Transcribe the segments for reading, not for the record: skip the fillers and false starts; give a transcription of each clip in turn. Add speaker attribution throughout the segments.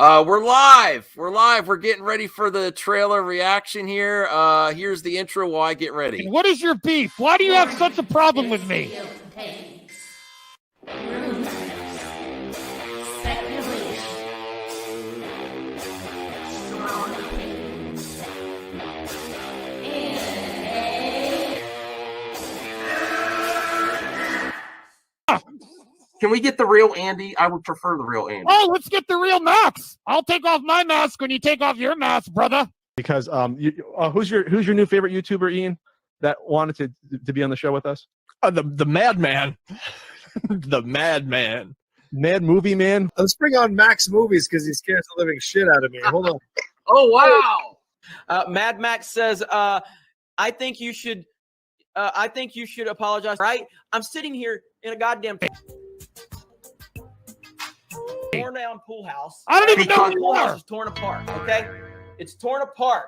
Speaker 1: We're live. We're getting ready for the trailer reaction here. Here's the intro while I get ready.
Speaker 2: What is your beef? Why do you have such a problem with me?
Speaker 1: Can we get the real Andy? I would prefer the real Andy.
Speaker 2: Oh, let's get the real Max. I'll take off my mask when you take off your mask, brother.
Speaker 3: Because who's your new favorite YouTuber, Ian, that wanted to be on the show with us?
Speaker 4: The madman. The madman.
Speaker 3: Mad Movie Man.
Speaker 5: Let's bring on Max Movies because he scares the living shit out of me. Hold on.
Speaker 1: Oh wow.
Speaker 6: Mad Max says, I think you should apologize. Right? I'm sitting here in a goddamn torn down pool house.
Speaker 2: I don't even know who
Speaker 6: the
Speaker 2: you
Speaker 6: pool house
Speaker 2: are.
Speaker 6: is torn apart. Okay, it's torn apart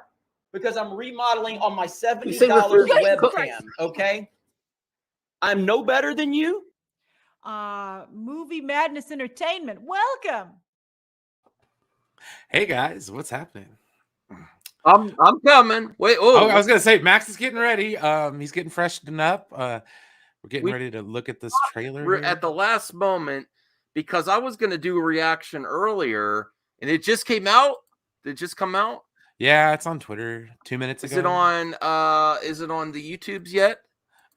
Speaker 6: because I'm remodeling on my $70 webcam. Okay, I'm no better than you.
Speaker 7: Movie Madness Entertainment. Welcome.
Speaker 8: Hey guys, what's happening?
Speaker 1: I'm coming. Wait.
Speaker 8: Oh, I was gonna say Max is getting ready. He's getting freshened up. We're getting ready to look at this trailer.
Speaker 1: We're at the last moment because I was gonna do a reaction earlier and it just came out. Did it just come out?
Speaker 8: Yeah, it's on Twitter 2 minutes ago.
Speaker 1: Is it on the YouTubes yet?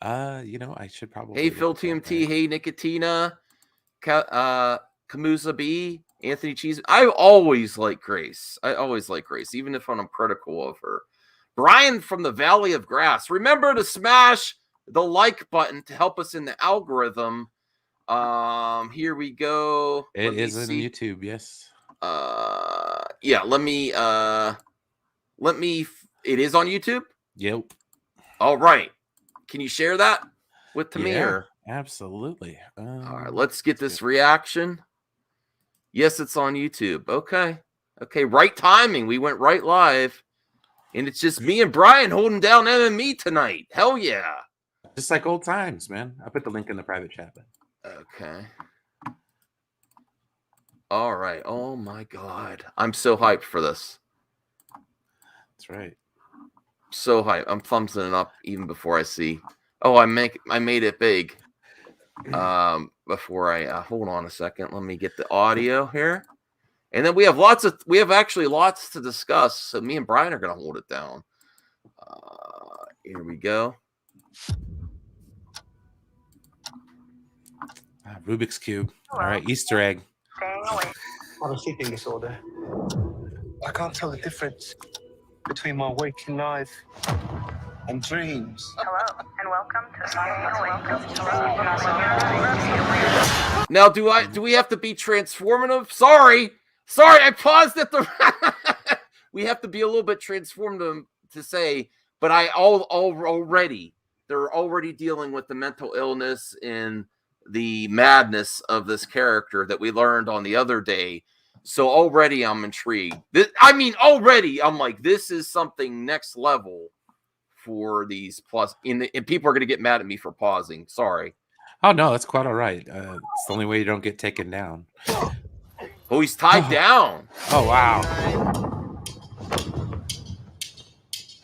Speaker 8: I should probably.
Speaker 1: Hey Phil TMT, hey Nicotina, Kamusa B, Anthony Cheese. I always like Grace. Even if I'm critical of her. Brian from the Valley of Grass. Remember to smash the like button to help us in the algorithm. Here we go.
Speaker 8: It is on YouTube, yes.
Speaker 1: Yeah, let me it is on YouTube?
Speaker 8: Yep.
Speaker 1: All right. Can you share that with me? Or?
Speaker 8: Absolutely.
Speaker 1: All right, let's get this reaction. Yes, it's on YouTube. Okay. Right timing. We went right live. And it's just me and Brian holding down MME tonight. Hell yeah.
Speaker 8: Just like old times, man. I put the link in the private chat.
Speaker 1: Okay. All right. Oh my God. I'm so hyped for this.
Speaker 8: That's right.
Speaker 1: So hyped. I'm thumbsing it up even before I see. Oh, I made it big. Before I hold on a second. Let me get the audio here. And then we have actually lots to discuss. So me and Brian are gonna hold it down. Here we go.
Speaker 8: Rubik's Cube. All right, Easter egg.
Speaker 9: I have a sleeping disorder. I can't tell the difference between my waking life and dreams.
Speaker 10: Hello, and welcome to
Speaker 1: Now, do we have to be transformative? Sorry, I paused at the. We have to be a little bit transformative to say, but they're already dealing with the mental illness and the madness of this character that we learned on the other day. So already I'm intrigued. Already I'm like, this is something next level for these and people are going to get mad at me for pausing. Sorry.
Speaker 8: Oh, no, that's quite all right. It's the only way you don't get taken down.
Speaker 1: Oh, he's tied down.
Speaker 8: Oh, wow.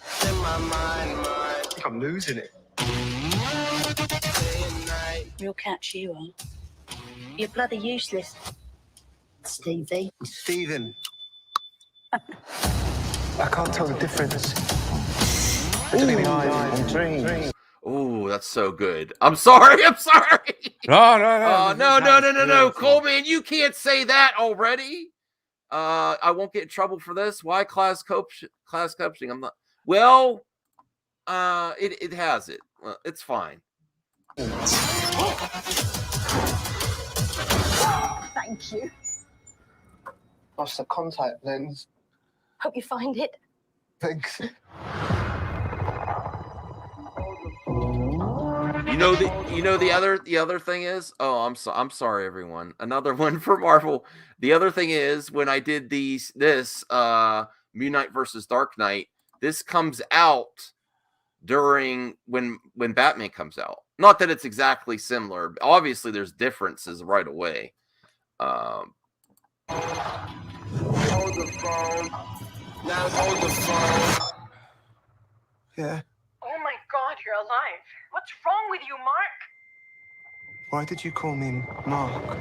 Speaker 9: I think I'm losing it.
Speaker 10: Real catch you are. You're bloody useless, Stevie.
Speaker 9: Stephen. I can't tell the difference between life and dreams.
Speaker 1: Oh, that's so good. I'm sorry.
Speaker 8: No.
Speaker 1: No. Coleman, you can't say that already. I won't get in trouble for this. Why class coaching? I'm not. Well, it has it. It's fine.
Speaker 10: Thank you.
Speaker 9: Lost the contact lens.
Speaker 10: Hope you find it.
Speaker 9: Thanks.
Speaker 1: The other thing is, I'm sorry everyone. Another one for Marvel. The other thing is when I did this Moon Knight versus Dark Knight, this comes out during when Batman comes out. Not that it's exactly similar. Obviously there's differences right away. Now on the phone.
Speaker 9: Yeah.
Speaker 10: Oh my God, you're alive. What's wrong with you, Mark?
Speaker 9: Why did you call me Mark?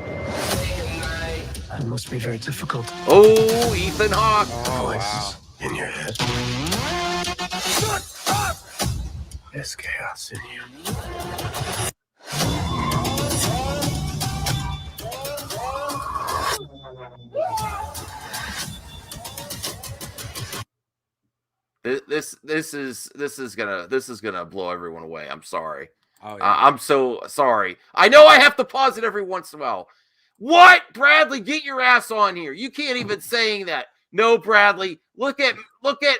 Speaker 9: It must be very difficult.
Speaker 1: Oh, Ethan Hawke.
Speaker 8: Oh, wow.
Speaker 9: In your head. There's chaos in you.
Speaker 1: This is gonna blow everyone away. I'm sorry.
Speaker 8: Oh, yeah.
Speaker 1: I'm so sorry. I know I have to pause it every once in a while. What, Bradley? Get your ass on here. You can't even saying that. No, Bradley. Look at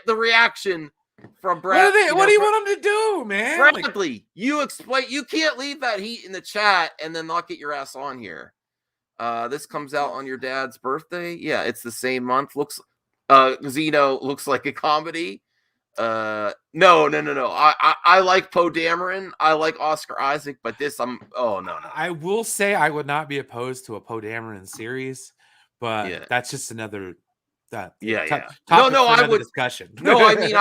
Speaker 1: the reaction from Bradley.
Speaker 8: What do you want him to do, man?
Speaker 1: Bradley, you explain. You can't leave that heat in the chat and then not get your ass on here. This comes out on your dad's birthday. Yeah, it's the same month. Xeno looks like a comedy. No. I like Poe Dameron. I like Oscar Isaac, but this no.
Speaker 8: I will say I would not be opposed to a Poe Dameron series, but
Speaker 1: Yeah.
Speaker 8: that's just another
Speaker 1: Yeah.
Speaker 8: I would discussion.
Speaker 1: No, I mean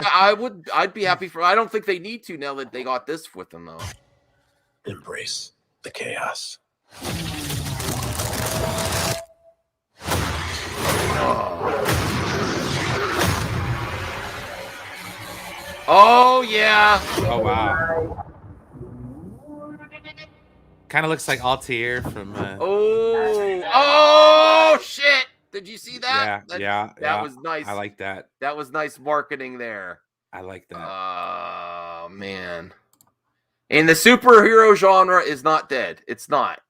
Speaker 1: I'd be happy for. I don't think they need to now that they got this with them though.
Speaker 9: Embrace the chaos.
Speaker 1: Oh yeah.
Speaker 8: Oh wow. Kind of looks like Altair from.
Speaker 1: Oh shit! Did you see that?
Speaker 8: Yeah.
Speaker 1: That was nice.
Speaker 8: I like that.
Speaker 1: That was nice marketing there.
Speaker 8: I like that.
Speaker 1: Oh man. And the superhero genre is not dead. It's not.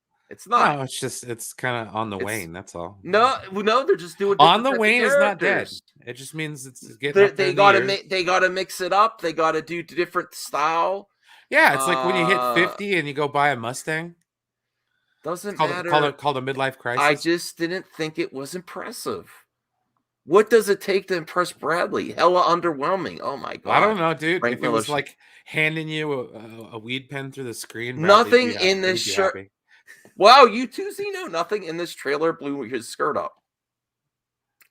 Speaker 8: No, it's kind of on the wane. That's all.
Speaker 1: No, they're just doing
Speaker 8: on the wane is not dead. It just means it's getting.
Speaker 1: They gotta mix it up. They gotta do different style.
Speaker 8: Yeah, it's like when you hit 50 and you go buy a Mustang.
Speaker 1: Doesn't
Speaker 8: matter. Called a midlife crisis.
Speaker 1: I just didn't think it was impressive. What does it take to impress Bradley? Hella underwhelming. Oh my god.
Speaker 8: I don't know, dude.
Speaker 1: Frank
Speaker 8: if it was like handing you a weed pen through the screen,
Speaker 1: nothing in this shirt. Wow, you too, Xeno. Nothing in this trailer blew his skirt up.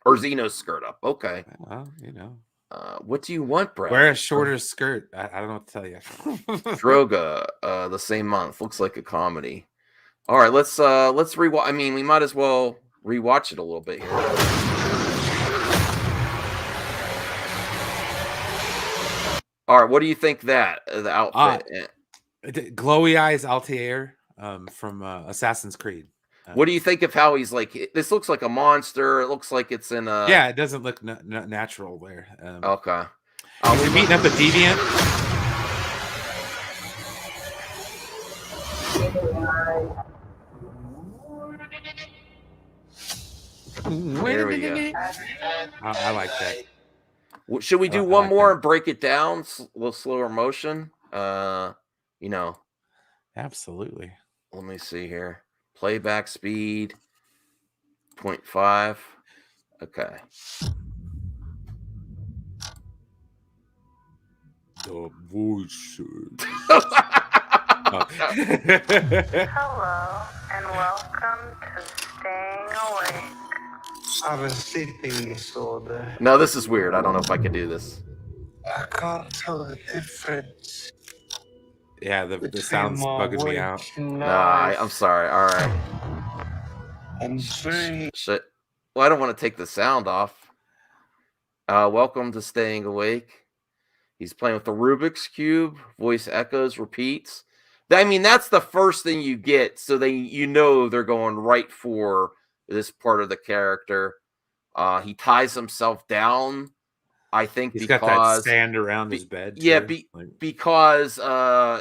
Speaker 1: Or Xeno's skirt up. Okay.
Speaker 8: Well, you know.
Speaker 1: What do you want, Brad?
Speaker 8: Wear a shorter skirt. I don't know what to tell you.
Speaker 1: Droga, the same month. Looks like a comedy. All right, let's rewatch. I mean, we might as well rewatch it a little bit here. All right, what do you think the outfit?
Speaker 8: Glowy eyes Altair from Assassin's Creed.
Speaker 1: What do you think of how he's like? This looks like a monster. It looks like it's in a.
Speaker 8: Yeah, it doesn't look natural there.
Speaker 1: Okay.
Speaker 8: Is he beating up a deviant?
Speaker 1: There we go.
Speaker 8: I like that.
Speaker 1: Should we do one more and break it down? A little slower motion.
Speaker 8: Absolutely.
Speaker 1: Let me see here. Playback speed 0.5. Okay.
Speaker 8: The voice.
Speaker 10: Hello, and welcome to Staying Awake.
Speaker 9: I have a sleeping disorder.
Speaker 1: No, this is weird. I don't know if I can do this.
Speaker 9: I can't tell the difference.
Speaker 8: Yeah, the sound's bugging me out.
Speaker 1: Nah, I'm sorry. All right.
Speaker 9: And
Speaker 1: shit. Well, I don't want to take the sound off. Welcome to Staying Awake. He's playing with the Rubik's Cube. Voice echoes, repeats. I mean, that's the first thing you get. So they're going right for this part of the character. He ties himself down. I think
Speaker 8: he's
Speaker 1: because
Speaker 8: got that sand around his bed.
Speaker 1: Yeah, because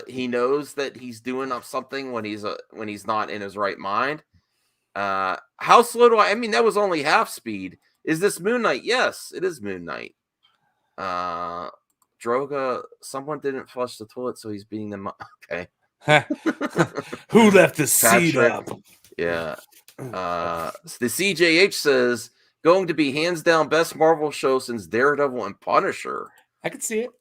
Speaker 1: he knows that he's doing something when he's not in his right mind. How slow do I mean, that was only half speed. Is this Moon Knight? Yes, it is Moon Knight. Droga, someone didn't flush the toilet, so he's beating them up. Okay.
Speaker 8: Who left the seat up?
Speaker 1: Yeah. The CJH says going to be hands down best Marvel show since Daredevil and Punisher.
Speaker 8: I can see it.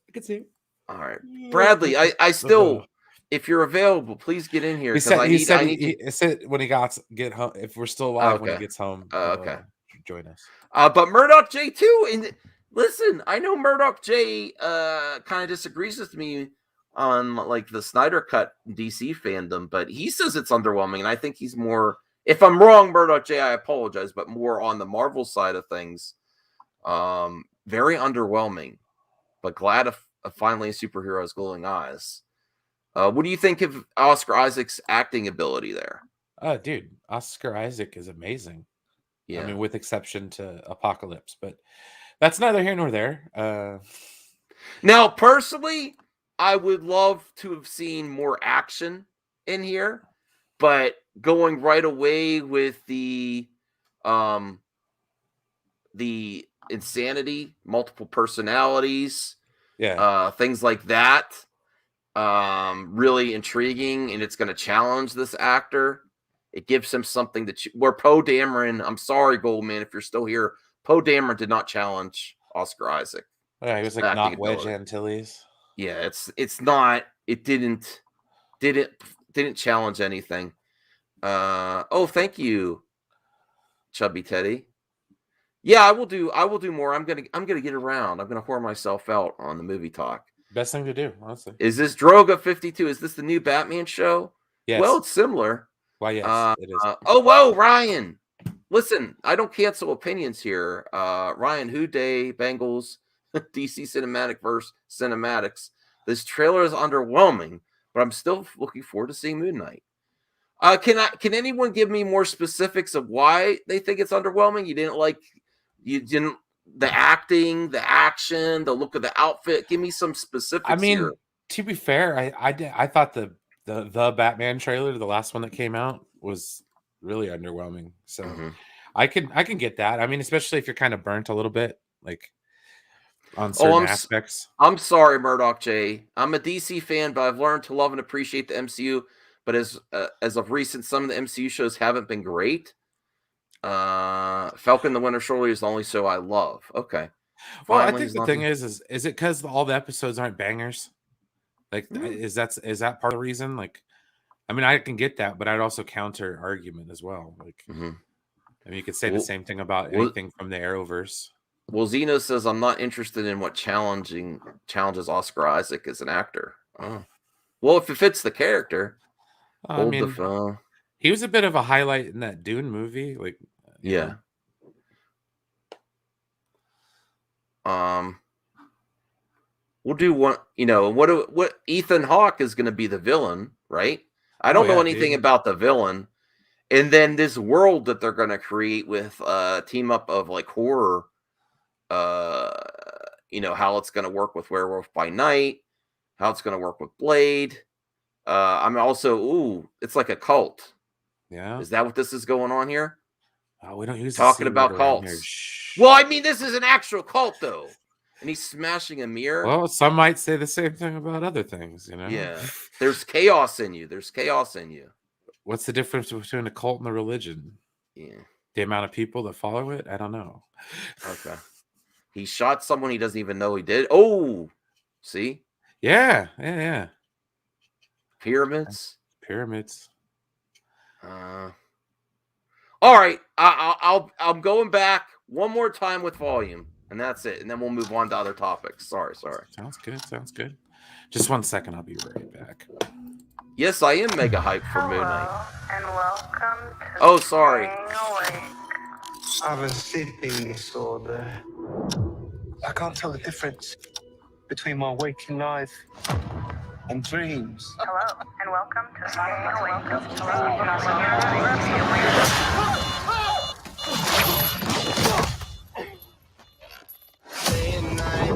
Speaker 1: All right, Bradley. I still, if you're available, please get in here.
Speaker 8: He said when he get home. If we're still alive when he gets home.
Speaker 1: Okay.
Speaker 8: join us.
Speaker 1: But Murdoch J too. And listen, I know Murdoch J kind of disagrees with me on like the Snyder Cut DC fandom, but he says it's underwhelming, and I think he's more. If I'm wrong, Murdoch J, I apologize, but more on the Marvel side of things. Very underwhelming, but glad of finally a superhero's glowing eyes. What do you think of Oscar Isaac's acting ability there?
Speaker 8: Dude, Oscar Isaac is amazing.
Speaker 1: Yeah.
Speaker 8: I mean, with exception to Apocalypse, but that's neither here nor there.
Speaker 1: Now, personally, I would love to have seen more action in here, but going right away with the insanity, multiple personalities, things like that, really intriguing, and it's going to challenge this actor. It gives him something that where Poe Dameron, I'm sorry, Goldman, if you're still here, Poe Dameron did not challenge Oscar Isaac.
Speaker 8: Yeah, he was like not Wedge Antilles.
Speaker 1: Yeah, it's not. It didn't challenge anything. Oh, thank you, Chubby Teddy. Yeah, I will do more. I'm gonna get around. I'm gonna whore myself out on the movie talk.
Speaker 8: Best thing to do, honestly.
Speaker 1: Is this Droga 52? Is this the new Batman show?
Speaker 8: Yes.
Speaker 1: Well, it's similar.
Speaker 8: Why, yes, it is.
Speaker 1: Oh, whoa, Ryan. Listen, I don't cancel opinions here. Ryan, Who Day, Bengals, DC Cinematic Verse Cinematics. This trailer is underwhelming, but I'm still looking forward to seeing Moon Knight. Can anyone give me more specifics of why they think it's underwhelming? You didn't the acting, the action, the look of the outfit. Give me some specifics.
Speaker 8: I mean,
Speaker 1: here.
Speaker 8: To be fair, I thought the Batman trailer, the last one that came out, was really underwhelming. So I can get that. I mean, especially if you're kind of burnt a little bit, like on certain aspects.
Speaker 1: I'm sorry, Murdoch J. I'm a DC fan, but I've learned to love and appreciate the MCU. But as of recent, some of the MCU shows haven't been great. Falcon the Winter Soldier is the only show I love. Okay.
Speaker 8: Well, I think the thing is it because all the episodes aren't bangers? Like, is that part of the reason? Like, I mean, I can get that, but I'd also counter argument as well. Like, I mean, you could say the same thing about anything from the Arrowverse.
Speaker 1: Well, Zeno says I'm not interested in what challenges Oscar Isaac as an actor. Oh. Well, if it fits the character,
Speaker 8: I mean, he was a bit of a highlight in that Dune movie. Like,
Speaker 1: yeah. We'll do one. What Ethan Hawke is going to be the villain, right? I don't know anything about the villain, and then this world that they're going to create with team up of like horror. How it's going to work with Werewolf by Night, how it's going to work with Blade. I'm also, it's like a cult.
Speaker 8: Yeah.
Speaker 1: Is that what this is going on here?
Speaker 8: We don't use
Speaker 1: talking about cults. Well, I mean, this is an actual cult, though. And he's smashing a mirror.
Speaker 8: Well, some might say the same thing about other things,
Speaker 1: Yeah. There's chaos in you.
Speaker 8: What's the difference between a cult and a religion?
Speaker 1: Yeah.
Speaker 8: The amount of people that follow it? I don't know.
Speaker 1: Okay. He shot someone he doesn't even know he did. Oh, see?
Speaker 8: Yeah.
Speaker 1: Pyramids. All right. I'm going back one more time with volume, and that's it. And then we'll move on to other topics. Sorry.
Speaker 8: Sounds good. Just 1 second. I'll be right back.
Speaker 1: Yes, I am mega hyped for Moon Knight.
Speaker 10: And welcome to
Speaker 1: Oh, sorry.
Speaker 9: I have a sleeping disorder. I can't tell the difference between my waking life and dreams.
Speaker 10: Hello, and welcome to Staying Awake.
Speaker 9: Day and night.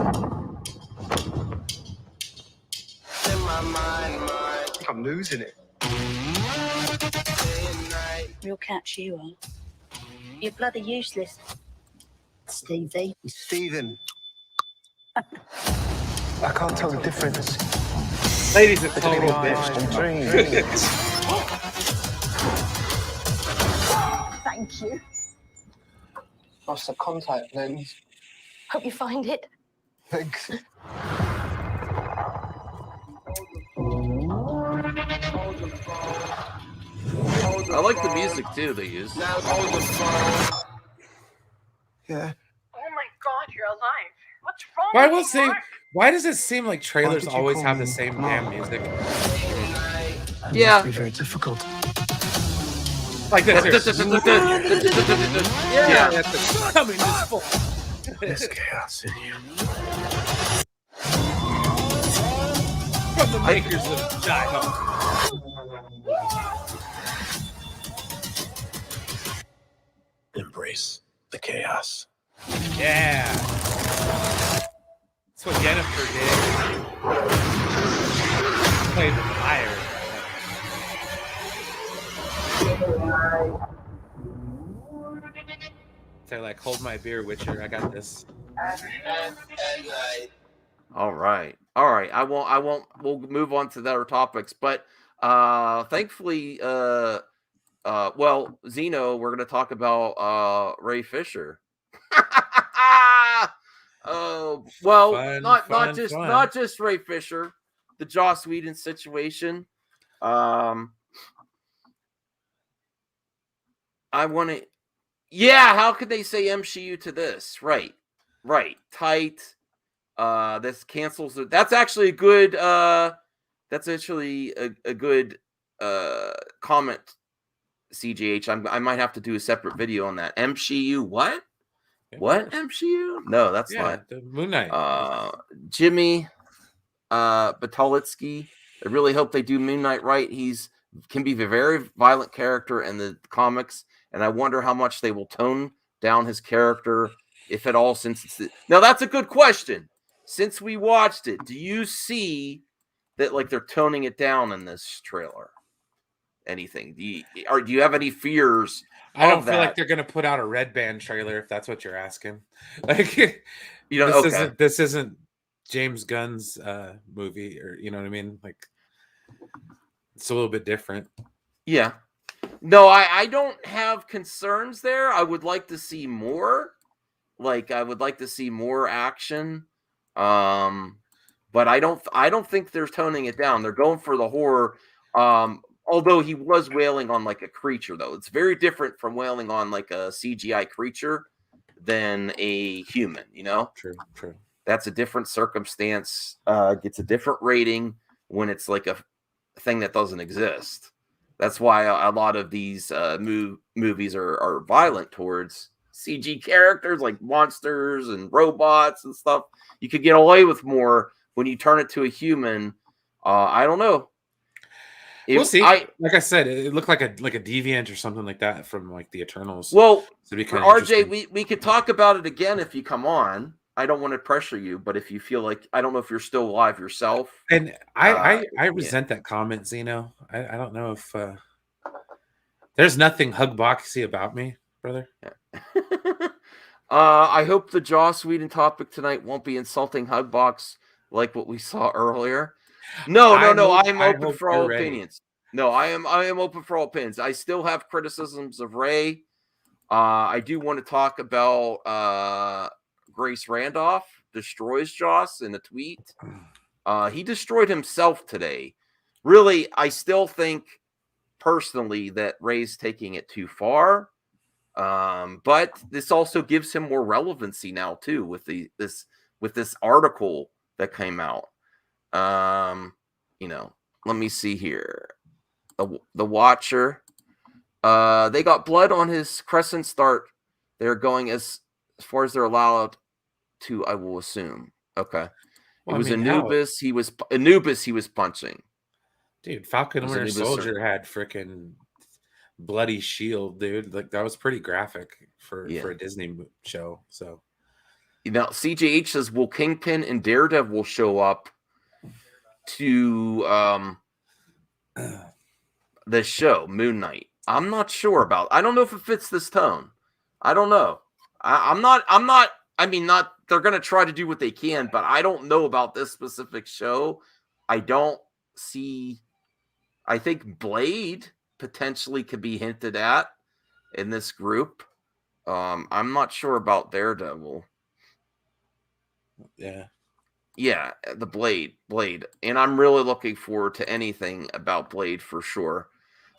Speaker 9: In my mind. I think I'm losing it. Day and night.
Speaker 11: Real catch you are. You're bloody useless, Stevie.
Speaker 9: Stephen. I can't tell the difference.
Speaker 5: Ladies, it's
Speaker 9: between
Speaker 5: total
Speaker 9: my
Speaker 5: bitch.
Speaker 9: and dreams.
Speaker 11: Thank you.
Speaker 9: Lost the contact lens.
Speaker 11: Hope you find it.
Speaker 9: Thanks.
Speaker 1: I like the music too they use.
Speaker 9: Yeah.
Speaker 10: Oh my god, you're alive. What's wrong
Speaker 8: But I
Speaker 10: with
Speaker 8: will
Speaker 10: you,
Speaker 8: say,
Speaker 10: Mark?
Speaker 8: why does it seem like trailers
Speaker 9: did you
Speaker 8: always
Speaker 9: call
Speaker 8: have the
Speaker 9: me
Speaker 8: same
Speaker 9: Mark?
Speaker 8: damn music?
Speaker 9: That
Speaker 1: Yeah.
Speaker 9: must be very difficult.
Speaker 8: Like this here.
Speaker 1: Yeah.
Speaker 8: That's coming this fall.
Speaker 9: There's chaos in you.
Speaker 8: From the makers of Die Hard.
Speaker 9: Embrace the chaos.
Speaker 8: Yeah. That's what Jennifer did. Played the fire. So like, hold my beer, Witcher. I got this.
Speaker 1: All right. We'll move on to other topics, but thankfully well, Zeno, we're going to talk about Ray Fisher. Oh, well, not just Ray Fisher, the Joss Whedon situation. I want to Yeah, how could they say MCU to this? Right. Tight. This cancels it. That's actually a good comment, CGH. I might have to do a separate video on that. MCU what?
Speaker 8: Yeah,
Speaker 1: What MCU? No, that's not
Speaker 8: the Moon Knight.
Speaker 1: Jimmy Batolitsky. I really hope they do Moon Knight right. Can be a very violent character in the comics, and I wonder how much they will tone down his character, if at all. Now that's a good question. Since we watched it, do you see that like they're toning it down in this trailer? Anything? Do you have any fears?
Speaker 8: I don't feel like they're gonna put out a Red Band trailer if that's what you're asking. Like, this isn't James Gunn's movie, or you know what I mean? Like, it's a little bit different.
Speaker 1: Yeah. No, I don't have concerns there. I would like to see more. Like, I would like to see more action. But I don't think they're toning it down. They're going for the horror. Although he was wailing on like a creature, though. It's very different from wailing on like a CGI creature than a human, you know?
Speaker 8: True.
Speaker 1: That's a different circumstance. Gets a different rating when it's like a thing that doesn't exist. That's why a lot of these movies are violent towards CG characters like monsters and robots and stuff. You could get away with more when you turn it to a human. I don't know.
Speaker 8: We'll see. Like I said, it looked like a deviant or something like that from like the Eternals.
Speaker 1: Well,
Speaker 8: so
Speaker 1: RJ, we could talk about it again if you come on. I don't want to pressure you, but if you feel like, I don't know if you're still alive yourself.
Speaker 8: And I resent that comment, Zeno. I don't know if there's nothing hugboxy about me, brother.
Speaker 1: I hope the Joss Whedon topic tonight won't be insulting Hugbox like what we saw earlier. No. I'm open for all opinions. No, I am open for all opinions. I still have criticisms of Ray. I do want to talk about Grace Randolph destroys Joss in a tweet. He destroyed himself today. Really, I still think personally that Ray's taking it too far. But this also gives him more relevancy now too with this article that came out. Let me see here. The Watcher. They got blood on his crescent start. They're going as far as they're allowed to, I will assume. Okay. It was Anubis. He was punching.
Speaker 8: Dude, Falcon Winter Soldier had freaking bloody shield, dude. Like, that was pretty graphic for a Disney show. So,
Speaker 1: CJH says, will Kingpin and Daredevil show up to the show Moon Knight? I'm not sure about. I don't know if it fits this tone. I don't know. I'm not. I mean, not. They're gonna try to do what they can, but I don't know about this specific show. I don't see. I think Blade potentially could be hinted at in this group. I'm not sure about Daredevil. Yeah, the Blade, and I'm really looking forward to anything about Blade for sure.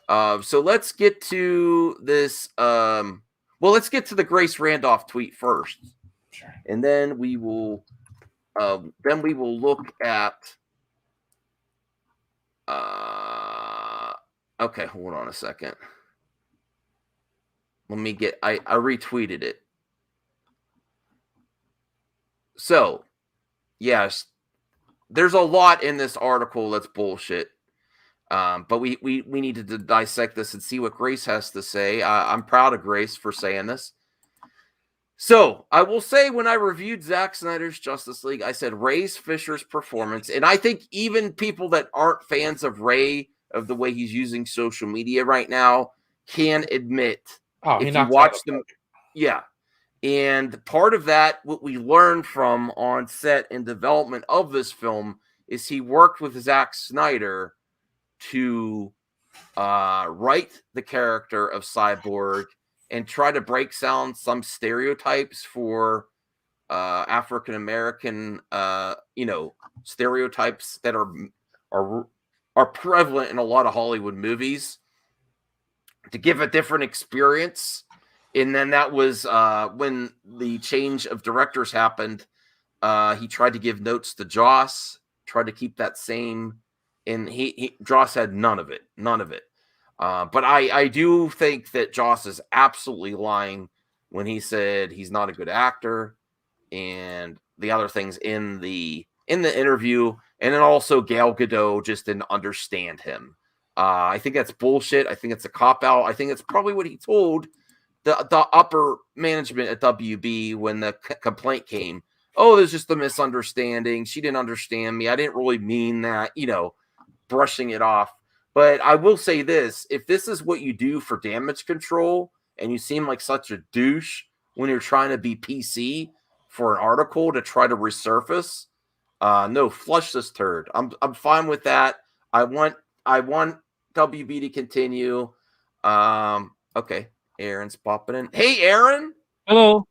Speaker 1: So let's get to this. Well, let's get to the Grace Randolph tweet first, and then we will look at. Okay, hold on a second. Let me get. I retweeted it. So, yes, there's a lot in this article that's bullshit. But we needed to dissect this and see what Grace has to say. I'm proud of Grace for saying this. So I will say, when I reviewed Zack Snyder's Justice League, I said Ray Fisher's performance, and I think even people that aren't fans of Ray, of the way he's using social media right now, can admit if you watch them, yeah. And part of that, what we learned from on set and development of this film, is he worked with Zack Snyder to write the character of Cyborg and try to break down some stereotypes for African American, stereotypes that are prevalent in a lot of Hollywood movies, to give a different experience. And then that was when the change of directors happened. He tried to give notes to Joss, tried to keep that same, and Joss had none of it. But I do think that Joss is absolutely lying when he said he's not a good actor, and the other things in the interview, and then also Gal Gadot just didn't understand him. I think that's bullshit. I think it's a cop out. I think it's probably what he told the upper management at WB when the complaint came. Oh, there's just a misunderstanding. She didn't understand me. I didn't really mean that, brushing it off. But I will say this, if this is what you do for damage control, and you seem like such a douche when you're trying to be PC for an article to try to resurface, no, flush this turd. I'm fine with that. I want WB to continue. Okay, Aaron's popping in. Hey, Aaron.
Speaker 12: Hello.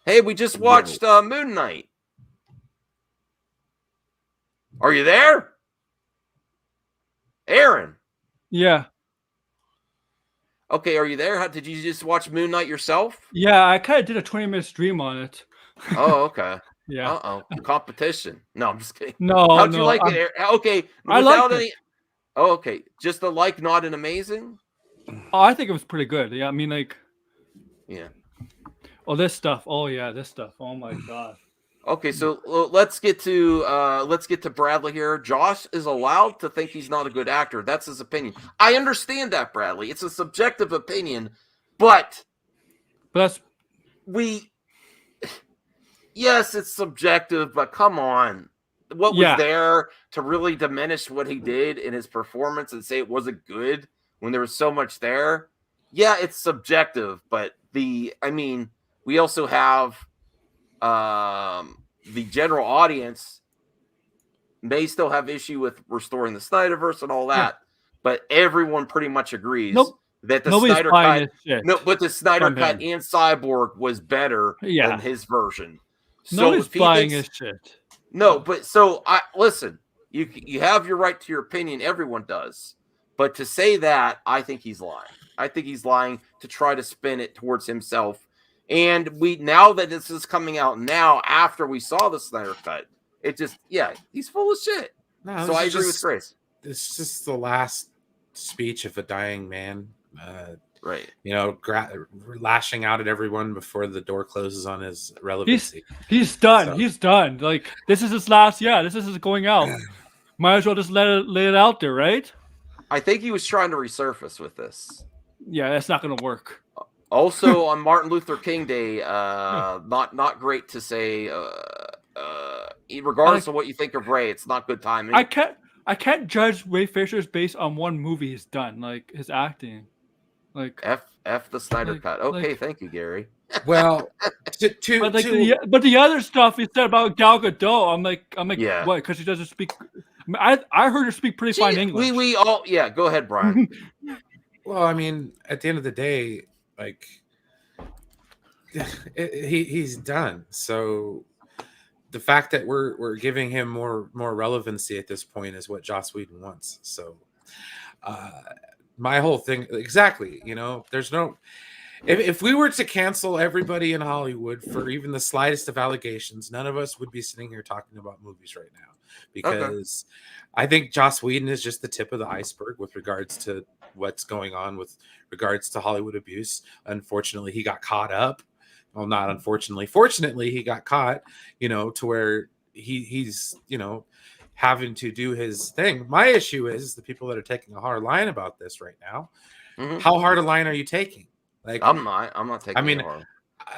Speaker 1: Hey, we just watched Moon Knight. Are you there? Aaron.
Speaker 12: Yeah.
Speaker 1: Okay, are you there? Did you just watch Moon Knight yourself?
Speaker 12: Yeah, I kind of did a 20-minute stream on it.
Speaker 1: Oh, okay.
Speaker 12: Yeah.
Speaker 1: Uh-oh. Competition. No, I'm just kidding.
Speaker 12: No,
Speaker 1: How'd you like it, Aaron? Okay.
Speaker 12: I liked
Speaker 1: any...
Speaker 12: it.
Speaker 1: Oh, okay. Just a like, not an amazing?
Speaker 12: Oh, I think it was pretty good. Yeah, I mean, like...
Speaker 1: Yeah.
Speaker 12: Oh, this stuff. Oh, yeah, this stuff. Oh, my God.
Speaker 1: Okay, so let's get to Bradley here. Josh is allowed to think he's not a good actor. That's his opinion. I understand that, Bradley. It's a subjective opinion, but yes, it's subjective, but come on. What was there to really diminish what he did in his performance and say it wasn't good when there was so much there? Yeah, it's subjective, but we also have the general audience may still have issue with restoring the Snyderverse and all that, but everyone pretty much agrees that the Snyder cut, the Snyder cut and Cyborg was better than his version.
Speaker 12: Nobody's buying his shit.
Speaker 1: No, but listen. You have your right to your opinion. Everyone does, but to say that, I think he's lying. I think he's lying to try to spin it towards himself. And now that this is coming out now after we saw the Snyder cut, he's full of shit.
Speaker 8: No,
Speaker 1: so I agree with Grace.
Speaker 8: It's just the last speech of a dying man.
Speaker 1: Right.
Speaker 8: Lashing out at everyone before the door closes on his relevancy.
Speaker 12: He's done. So. He's done. Like, this is his last. Yeah, this is his going out. Might as well just lay it out there, right?
Speaker 1: I think he was trying to resurface with this.
Speaker 12: Yeah, that's not going to work.
Speaker 1: Also, on Martin Luther King Day, not great to say. Regardless of what you think of Ray, it's not good timing.
Speaker 12: I can't judge Ray Fisher's based on one movie he's done, like his acting. Like
Speaker 1: F the Snyder cut. Okay, thank you, Gary.
Speaker 8: Well,
Speaker 12: but the other stuff he said about Gal Gadot, I'm like,
Speaker 1: yeah.
Speaker 12: What? Because she doesn't speak. I heard her speak pretty fine English.
Speaker 1: We all go ahead, Brian.
Speaker 8: Well, I mean, at the end of the day, like he's done. So the fact that we're giving him more relevancy at this point is what Joss Whedon wants. So my whole thing, exactly. There's no. If we were to cancel everybody in Hollywood for even the slightest of allegations, none of us would be sitting here talking about movies right now, because I think Joss Whedon is just the tip of the iceberg with regards to what's going on with regards to Hollywood abuse. Unfortunately, he got caught up. Well, not unfortunately. Fortunately, he got caught, to where he's, having to do his thing. My issue is the people that are taking a hard line about this right now.
Speaker 1: Mhm.
Speaker 8: How hard a line are you taking? Like,
Speaker 1: I'm not taking.
Speaker 8: I mean,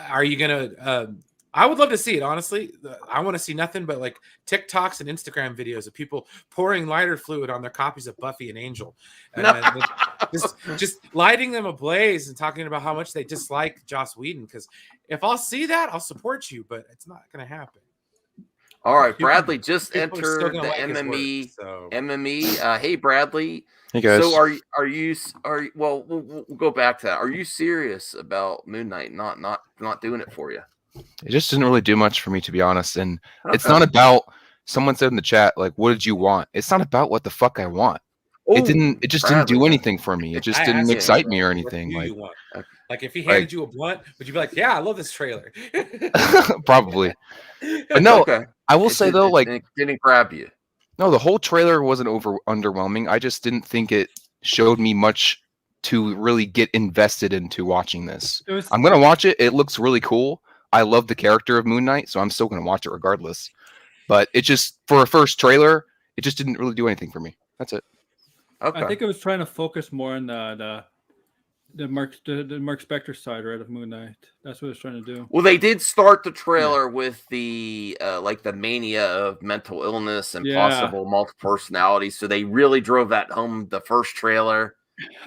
Speaker 8: are you gonna? I would love to see it. Honestly, I want to see nothing but like TikToks and Instagram videos of people pouring lighter fluid on their copies of Buffy and Angel, and just lighting them ablaze and talking about how much they dislike Joss Whedon. Because if I'll see that, I'll support you, but it's not going to happen.
Speaker 1: All right, Bradley just
Speaker 8: people are still
Speaker 1: entered
Speaker 8: gonna
Speaker 1: the
Speaker 8: like his
Speaker 1: MME.
Speaker 8: work, so.
Speaker 1: MME. Hey, Bradley.
Speaker 13: Hey guys.
Speaker 1: So are you? Well, we'll go back to that. Are you serious about Moon Knight not doing it for you?
Speaker 13: It just didn't really do much for me, to be honest. And it's not about. Someone said in the chat, like, "What did you want?" It's not about what the fuck I want. It just didn't do anything for me. It just didn't excite me or anything.
Speaker 8: What do you want? Like if he handed you a blunt, would you be like, "Yeah, I love this trailer"?
Speaker 13: Probably. But no,
Speaker 1: Okay.
Speaker 13: I will say though, like,
Speaker 1: it didn't grab you.
Speaker 13: No, the whole trailer wasn't underwhelming. I just didn't think it showed me much to really get invested into watching this. I'm gonna watch it. It looks really cool. I love the character of Moon Knight, so I'm still gonna watch it regardless. But it just, for a first trailer, it just didn't really do anything for me. That's it.
Speaker 1: Okay.
Speaker 12: I think it was trying to focus more on the Marc Spector side, right, of Moon Knight. That's what it's trying to do.
Speaker 1: Well, they did start the trailer with the like the mania of mental illness and possible multiple personalities. So they really drove that home the first trailer.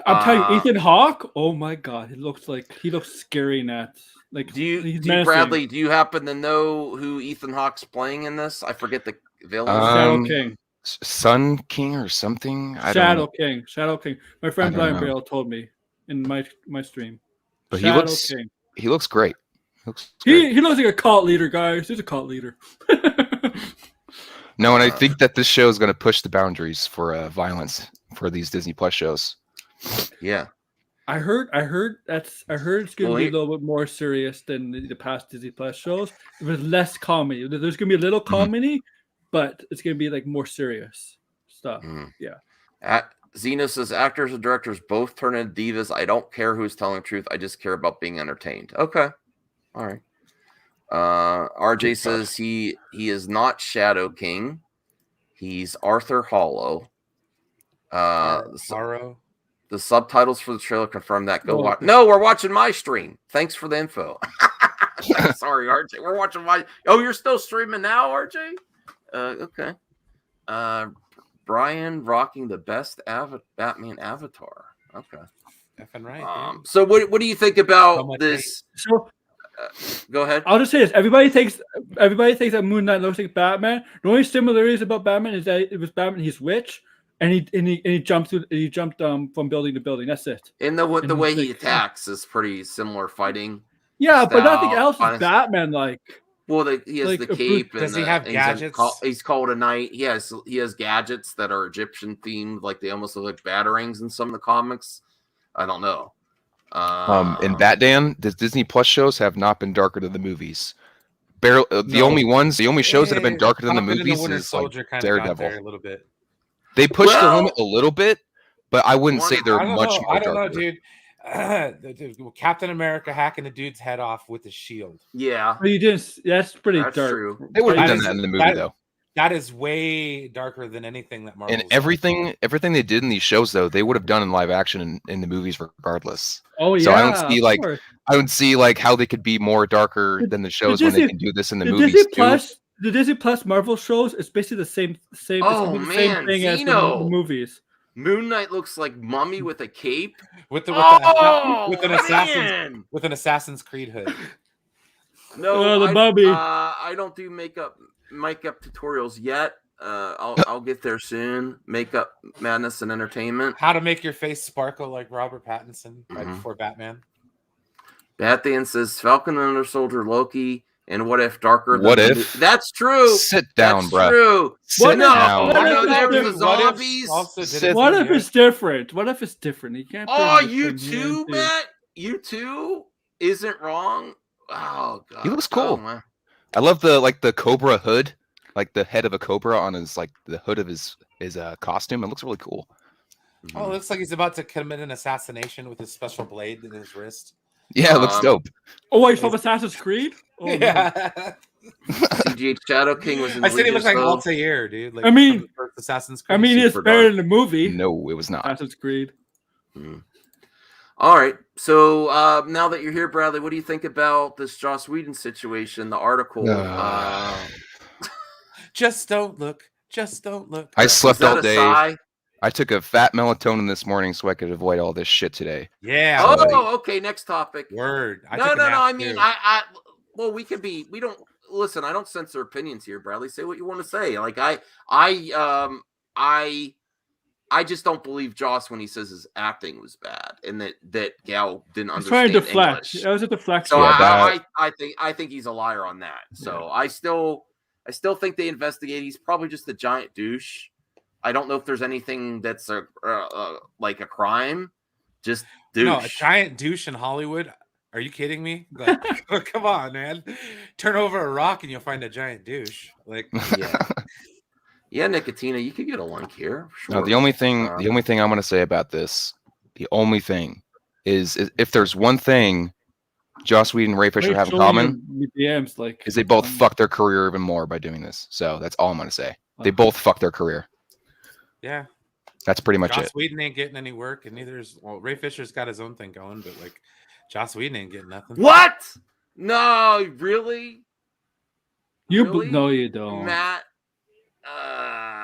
Speaker 12: I'm telling you, Ethan Hawke. Oh my god, he looks scary in that. Like,
Speaker 1: Bradley, do you happen to know who Ethan Hawke's playing in this? I forget the villain.
Speaker 12: Shadow King.
Speaker 13: Sun King or something.
Speaker 12: Shadow King. My friend Brian Bale told me in my stream.
Speaker 13: But
Speaker 12: Shadow
Speaker 13: King. He looks great.
Speaker 12: He looks like a cult leader, guys. He's a cult leader.
Speaker 13: No, and I think that this show is going to push the boundaries for violence for these Disney Plus shows.
Speaker 1: Yeah.
Speaker 12: I heard it's going to be a little bit more serious than the past Disney Plus shows. With less comedy. There's going to be a little comedy, but it's going to be like more serious stuff. Yeah.
Speaker 1: Zeno says actors and directors both turn into divas. I don't care who's telling the truth. I just care about being entertained. Okay. All right. RJ says he is not Shadow King. He's Arthur Hollow. The subtitles for the trailer confirm that. Go watch. No, we're watching my stream. Thanks for the info. Sorry, RJ. We're watching my. Oh, you're still streaming now, RJ? Okay. Brian rocking the best Batman avatar. Okay.
Speaker 8: Effing right.
Speaker 1: So what do you think about this?
Speaker 12: So,
Speaker 1: go ahead.
Speaker 12: I'll just say this: everybody thinks that Moon Knight looks like Batman. The only similarities about Batman is that it was Batman. He's rich, and he jumped from building to building. That's it.
Speaker 1: And the way he attacks is pretty similar fighting.
Speaker 12: Yeah, but nothing else is Batman like.
Speaker 1: Well, he has the cape.
Speaker 8: Does he have gadgets?
Speaker 1: He's called a knight. He has gadgets that are Egyptian themed, like they almost look like batarangs in some of the comics. I don't know.
Speaker 13: In Batman, the Disney Plus shows have not been darker than the movies. The only shows that have been darker than the movies is like Daredevil.
Speaker 8: A little bit.
Speaker 13: They pushed the limit a little bit, but I wouldn't say they're much more
Speaker 8: I don't
Speaker 13: darker.
Speaker 8: know, dude. Captain America hacking a dude's head off with a shield.
Speaker 1: Yeah,
Speaker 12: but you didn't. That's pretty dark.
Speaker 1: True.
Speaker 13: They would have done that in the movie, though.
Speaker 8: That is way darker than anything that Marvel.
Speaker 13: And everything they did in these shows, though, they would have done in live action in the movies, regardless.
Speaker 12: Oh yeah.
Speaker 13: So I don't see like how they could be more darker than the shows when they can do this in the movies too.
Speaker 12: The Disney Plus Marvel shows is basically the same.
Speaker 1: Oh
Speaker 12: the
Speaker 1: man,
Speaker 12: same thing as the movies.
Speaker 1: Moon Knight looks like Mummy with a cape,
Speaker 8: with an Assassin's Creed hood.
Speaker 1: No,
Speaker 12: the Mummy.
Speaker 1: I don't do makeup tutorials yet. I'll get there soon. Makeup madness and entertainment.
Speaker 8: How to make your face sparkle like Robert Pattinson right before Batman.
Speaker 1: Batman says Falcon and Winter Soldier, Loki. And what if darker?
Speaker 13: What if?
Speaker 1: That's true.
Speaker 13: Sit down, bro.
Speaker 1: True.
Speaker 13: Sit down.
Speaker 1: There's the zombies.
Speaker 12: What if it's different? What if it's different? You can't.
Speaker 1: Oh, you too, Matt? U2 isn't wrong. Oh god,
Speaker 13: He looks
Speaker 1: oh,
Speaker 13: cool.
Speaker 1: man.
Speaker 13: I love the cobra hood, like the head of a cobra on his the hood of his costume. It looks really cool.
Speaker 8: Oh, it looks like he's about to commit an assassination with his special blade in his wrist.
Speaker 13: Yeah, it looks dope.
Speaker 12: Oh, wait, from Assassin's Creed? Oh,
Speaker 8: yeah.
Speaker 1: CGH Shadow King was in
Speaker 8: I said he looked like
Speaker 1: Legion, so-
Speaker 8: Altair, dude. Like,
Speaker 12: I mean,
Speaker 8: from the first Assassin's Creed.
Speaker 12: I mean, it's
Speaker 1: Super
Speaker 12: better
Speaker 1: dark.
Speaker 12: than the movie.
Speaker 13: No, it was not.
Speaker 12: Assassin's Creed.
Speaker 1: All right. So now that you're here, Bradley, what do you think about this Joss Whedon situation? The article.
Speaker 8: Just don't look. Just don't look.
Speaker 13: I slept
Speaker 1: that
Speaker 13: all
Speaker 1: a
Speaker 13: day.
Speaker 1: sigh?
Speaker 13: I took a fat melatonin this morning so I could avoid all this shit today.
Speaker 8: Yeah.
Speaker 1: Oh, okay. Next topic.
Speaker 8: Word.
Speaker 1: No. I mean, well, we can be. We don't listen. I don't censor opinions here, Bradley. Say what you want to say. Like I just don't believe Joss when he says his acting was bad and that Gal didn't
Speaker 12: He's trying
Speaker 1: understand
Speaker 12: to deflect.
Speaker 1: English.
Speaker 12: That was a deflection.
Speaker 1: So
Speaker 13: Yeah,
Speaker 1: I think he's a liar on that. So I still think they investigate. He's probably just a giant douche. I don't know if there's anything that's like a crime. Just douche.
Speaker 8: No, a giant douche in Hollywood. Are you kidding me? Like, come on, man. Turn over a rock and you'll find a giant douche. Like,
Speaker 1: yeah. Yeah, Nicotina, you could get a link here. Sure.
Speaker 13: No, the only thing I'm going to say about this, the only thing is if there's one thing Joss Whedon and Ray Fisher have in common,
Speaker 12: DMs, like,
Speaker 13: is they both fucked their career even more by doing this. So that's all I'm going to say. They both fucked their career.
Speaker 8: yeah.
Speaker 13: That's pretty much
Speaker 8: Joss
Speaker 13: it.
Speaker 8: Whedon ain't getting any work, and neither is Ray Fisher's got his own thing going, but like Joss Whedon ain't getting nothing.
Speaker 1: What? No, really? Really?
Speaker 12: No, you don't.
Speaker 1: Matt.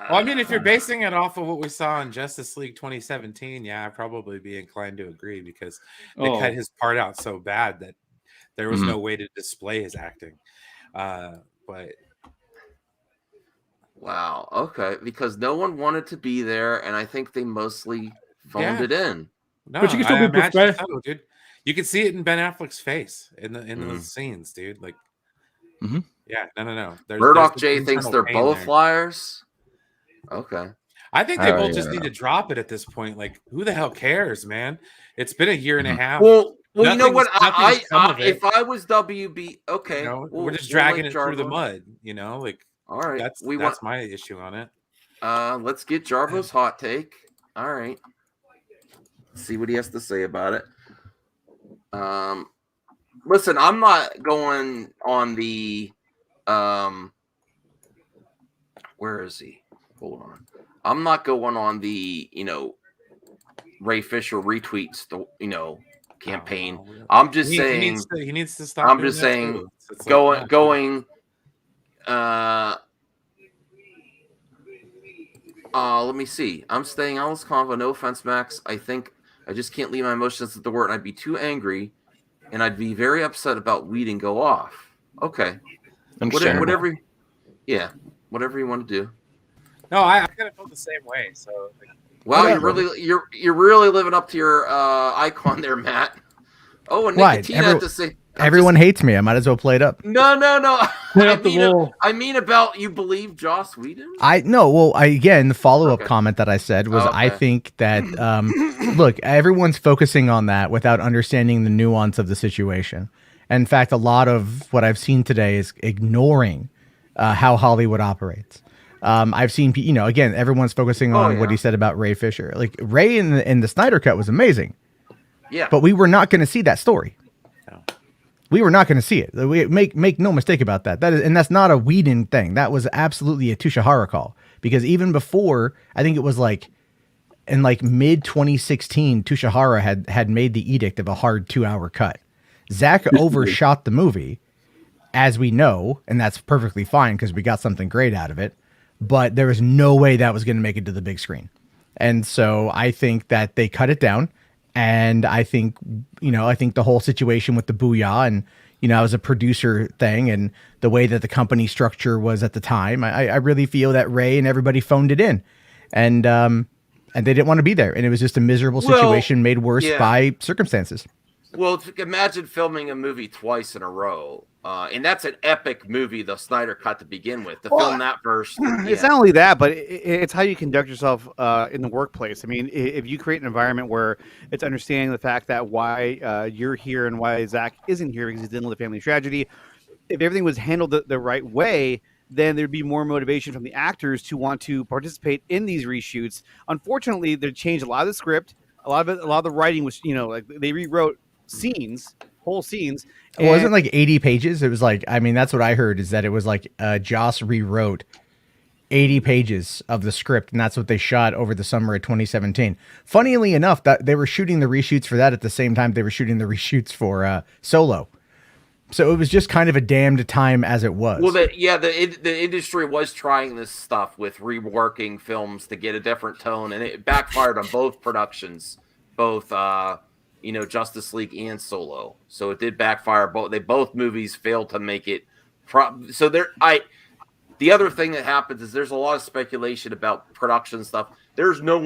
Speaker 8: Well, I mean, if you're basing it off of what we saw in Justice League 2017, yeah, I'd probably be inclined to agree because they cut his part out so bad that there was no way to display his acting. But
Speaker 1: Wow. Okay. Because no one wanted to be there, and I think they mostly phoned it in.
Speaker 8: No,
Speaker 12: But you can still
Speaker 8: I
Speaker 12: be
Speaker 8: imagine
Speaker 12: professional.
Speaker 8: so, dude. You can see it in Ben Affleck's face in those scenes, dude. Like, yeah, no.
Speaker 1: Murdoch
Speaker 8: there's
Speaker 1: J
Speaker 8: some
Speaker 1: thinks
Speaker 8: internal
Speaker 1: they're
Speaker 8: pain
Speaker 1: both
Speaker 8: there.
Speaker 1: liars. Okay.
Speaker 8: I think they both just
Speaker 13: yeah.
Speaker 8: need to drop it at this point. Like, who the hell cares, man? It's been a year and a half.
Speaker 1: Well, you know what?
Speaker 8: Nothing's come of it.
Speaker 1: If I was WB, okay,
Speaker 8: You know,
Speaker 1: we'll-
Speaker 8: we're just
Speaker 1: we'll
Speaker 8: dragging
Speaker 1: link
Speaker 8: it through the
Speaker 1: Jarbo.
Speaker 8: mud. You know, like,
Speaker 1: All right,
Speaker 8: that's my issue on it.
Speaker 1: Let's get Jarbo's hot take. All right. See what he has to say about it. Listen, I'm not going on the where is he? Hold on. I'm not going on the, Ray Fisher retweets the, campaign. I'm just saying
Speaker 8: he needs to stop.
Speaker 1: I'm
Speaker 8: doing
Speaker 1: just
Speaker 8: that
Speaker 1: saying
Speaker 8: too. It's like,
Speaker 1: going let me see. I'm staying on this convo. No offense, Max. I think I just can't leave my emotions at the word. I'd be too angry, and I'd be very upset about Whedon go off. Okay. Whatever you want to do.
Speaker 8: No, I kind of felt the same way. So, like,
Speaker 1: Wow, you're really living up to your icon there, Matt. Oh, and
Speaker 14: Why?
Speaker 1: Nicotina had to say.
Speaker 14: Everyone hates me. I might as well play it up.
Speaker 1: No. I mean about you believe Joss Whedon?
Speaker 14: Again, the follow-up
Speaker 1: Okay.
Speaker 14: comment that I said was I
Speaker 1: Okay.
Speaker 14: think that look, everyone's focusing on that without understanding the nuance of the situation. In fact, a lot of what I've seen today is ignoring how Hollywood operates. I've seen, again, everyone's focusing on what he said about Ray Fisher. Like Ray in the Snyder Cut was amazing.
Speaker 1: Yeah.
Speaker 14: But we were not going to see that story. We were not going to see it. We make no mistake about that. That's not a Whedon thing. That was absolutely a Tushihara call. Because even before, I think it was in mid 2016, Tushihara had made the edict of a hard 2-hour cut. Zack overshot the movie, as we know, and that's perfectly fine because we got something great out of it. But there was no way that was going to make it to the big screen. And so I think that they cut it down. And I think, the whole situation with the Booyah and, it was a producer thing and the way that the company structure was at the time, I really feel that Ray and everybody phoned it in and they didn't want to be there. And it was just a miserable situation made worse by circumstances.
Speaker 1: Well, imagine filming a movie twice in a row. And that's an epic movie, the Snyder Cut to begin with. To film that first.
Speaker 15: It's not only that, but it's how you conduct yourself in the workplace. I mean, if you create an environment where it's understanding the fact that why you're here and why Zach isn't here because he's dealing with a family tragedy, if everything was handled the right way, then there'd be more motivation from the actors to want to participate in these reshoots. Unfortunately, they changed a lot of the script. A lot of the writing was, like they rewrote whole scenes.
Speaker 14: It wasn't like 80 pages. It was like, I mean, that's what I heard, is that it was like Joss rewrote 80 pages of the script, and that's what they shot over the summer of 2017. Funnily enough, that they were shooting the reshoots for that at the same time they were shooting the reshoots for Solo. So it was just kind of a damned time as it was.
Speaker 1: Well, the industry was trying this stuff with reworking films to get a different tone, and it backfired on both productions, both Justice League and Solo. So it did backfire. Both movies failed to make it. The other thing that happens is there's a lot of speculation about production stuff. There's no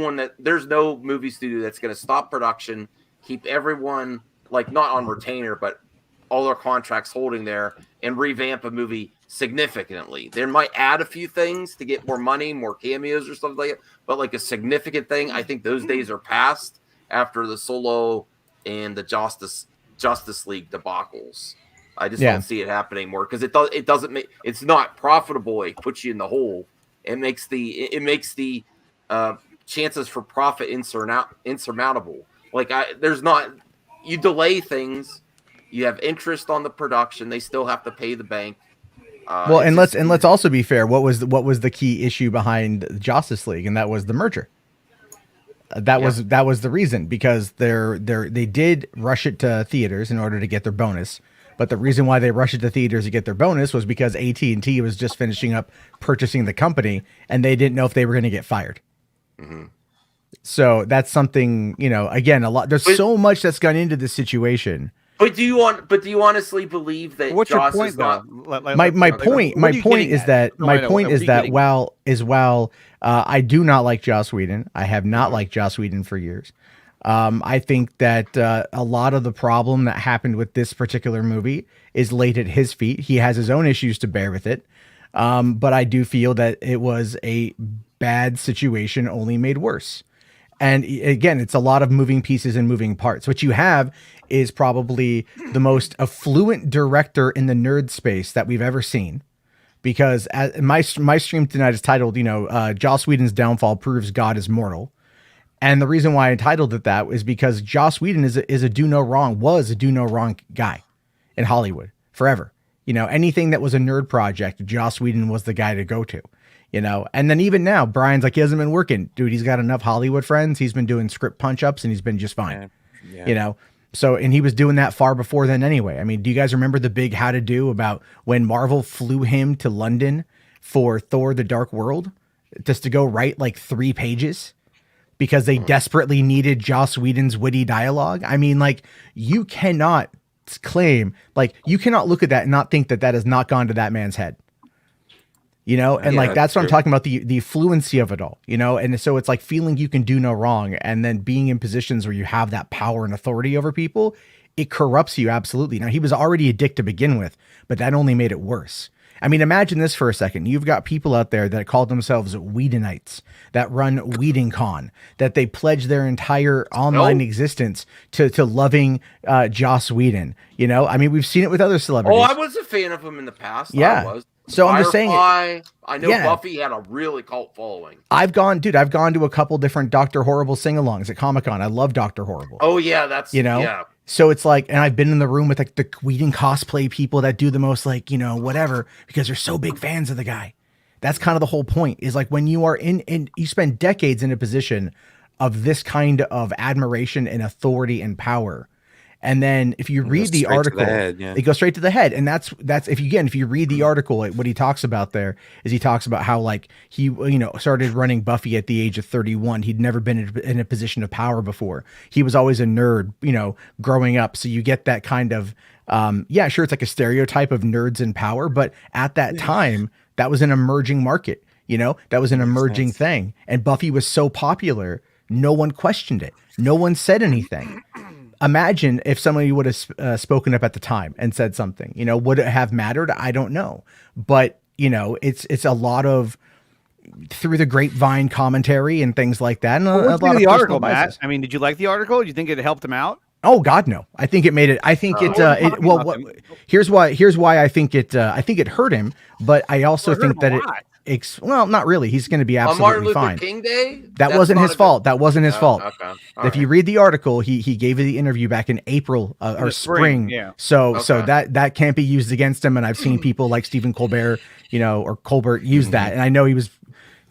Speaker 1: movie studio that's going to stop production, keep everyone not on retainer, but all their contracts holding there, and revamp a movie significantly. They might add a few things to get more money, more cameos or something like that, but a significant thing, I think those days are past after the Solo and the Justice League debacles. I just don't see it happening more because it's not profitable. It puts you in the hole. It makes the chances for profit insurmountable. You delay things. You have interest on the production. They still have to pay the bank.
Speaker 14: Let's also be fair. What was the key issue behind Justice League, and that was the merger. That was the reason, because they did rush it to theaters in order to get their bonus. But the reason why they rushed it to theaters to get their bonus was because AT&T was just finishing up purchasing the company, and they didn't know if they were going to get fired.
Speaker 1: Mm-hmm.
Speaker 14: So that's something, again, there's so much that's gone into this situation.
Speaker 1: But do you honestly believe that?
Speaker 15: What's
Speaker 1: Joss
Speaker 15: your point,
Speaker 1: is not?
Speaker 14: My point is that while I do not like Joss Whedon, I have not liked Joss Whedon for years. I think that a lot of the problem that happened with this particular movie is laid at his feet. He has his own issues to bear with it, but I do feel that it was a bad situation, only made worse. And again, it's a lot of moving pieces and moving parts. What you have is probably the most affluent director in the nerd space that we've ever seen. Because my stream tonight is titled, Joss Whedon's downfall proves God is mortal. And the reason why I titled it that is because Joss Whedon was a do no wrong guy in Hollywood forever. Anything that was a nerd project, Joss Whedon was the guy to go to. And then even now, Brian's like, he hasn't been working. Dude, he's got enough Hollywood friends. He's been doing script punch-ups and he's been just fine. Yeah. So, and he was doing that far before then anyway. I mean, do you guys remember the big how-to-do about when Marvel flew him to London for Thor: The Dark World just to go write 3 pages because they desperately needed Joss Whedon's witty dialogue? I mean, you cannot claim, you cannot look at that and not think that has not gone to that man's head. That's what I'm talking about, the fluency of it all, and so it's feeling you can do no wrong, and then being in positions where you have that power and authority over people, it corrupts you absolutely. Now, he was already a dick to begin with, but that only made it worse. I mean, imagine this for a second. You've got people out there that call themselves Whedonites, that run WhedonCon, that they pledge their entire online existence to loving Joss Whedon. I mean, we've seen it with other celebrities.
Speaker 1: Oh, I was a fan of him in the past.
Speaker 14: Yeah.
Speaker 1: I was.
Speaker 14: So I'm just saying,
Speaker 1: I know Buffy had a really cult following.
Speaker 14: I've gone to a couple different Dr. Horrible sing-alongs at Comic-Con. I love Dr. Horrible.
Speaker 1: Oh yeah, that's yeah.
Speaker 14: So it's and I've been in the room with the Whedon cosplay people that do the most whatever, because they're so big fans of the guy. That's kind of the whole point, is when you are in you spend decades in a position of this kind of admiration and authority and power. And then if you read the article, it goes straight to the head. And that's if you read the article, what he talks about there is he talks about how he, started running Buffy at the age of 31. He'd never been in a position of power before. He was always a nerd, growing up. So you get that kind of, sure, it's a stereotype of nerds in power, but at that time, that was an emerging market, that was an emerging thing. And Buffy was so popular, no one questioned it. No one said anything. imagine if somebody would have spoken up at the time and said something, you know, would it have mattered? I don't know. But, you know, it's a lot of through the grapevine commentary and things like that. And
Speaker 15: Well,
Speaker 14: a
Speaker 15: what'd
Speaker 14: lot
Speaker 15: you
Speaker 14: of
Speaker 15: think of the
Speaker 14: personal
Speaker 15: article, Matt?
Speaker 14: biases.
Speaker 15: I mean, did you like the article? Do you think it helped him out?
Speaker 14: Oh God, no. I think it made it. I think here's why I think it hurt him. But I also think that well, not really. He's going to be
Speaker 1: On Martin
Speaker 14: absolutely
Speaker 1: Luther
Speaker 14: fine.
Speaker 1: King Day?
Speaker 14: That
Speaker 1: That's
Speaker 14: wasn't
Speaker 1: not
Speaker 14: his
Speaker 1: a
Speaker 14: fault. That wasn't his fault.
Speaker 1: Okay.
Speaker 14: If you read the article, he gave the interview back in April or
Speaker 15: the
Speaker 14: spring.
Speaker 15: yeah.
Speaker 14: So that can't be used against him. And I've seen people like Stephen Colbert, you know, or Colbert use that. And I know he was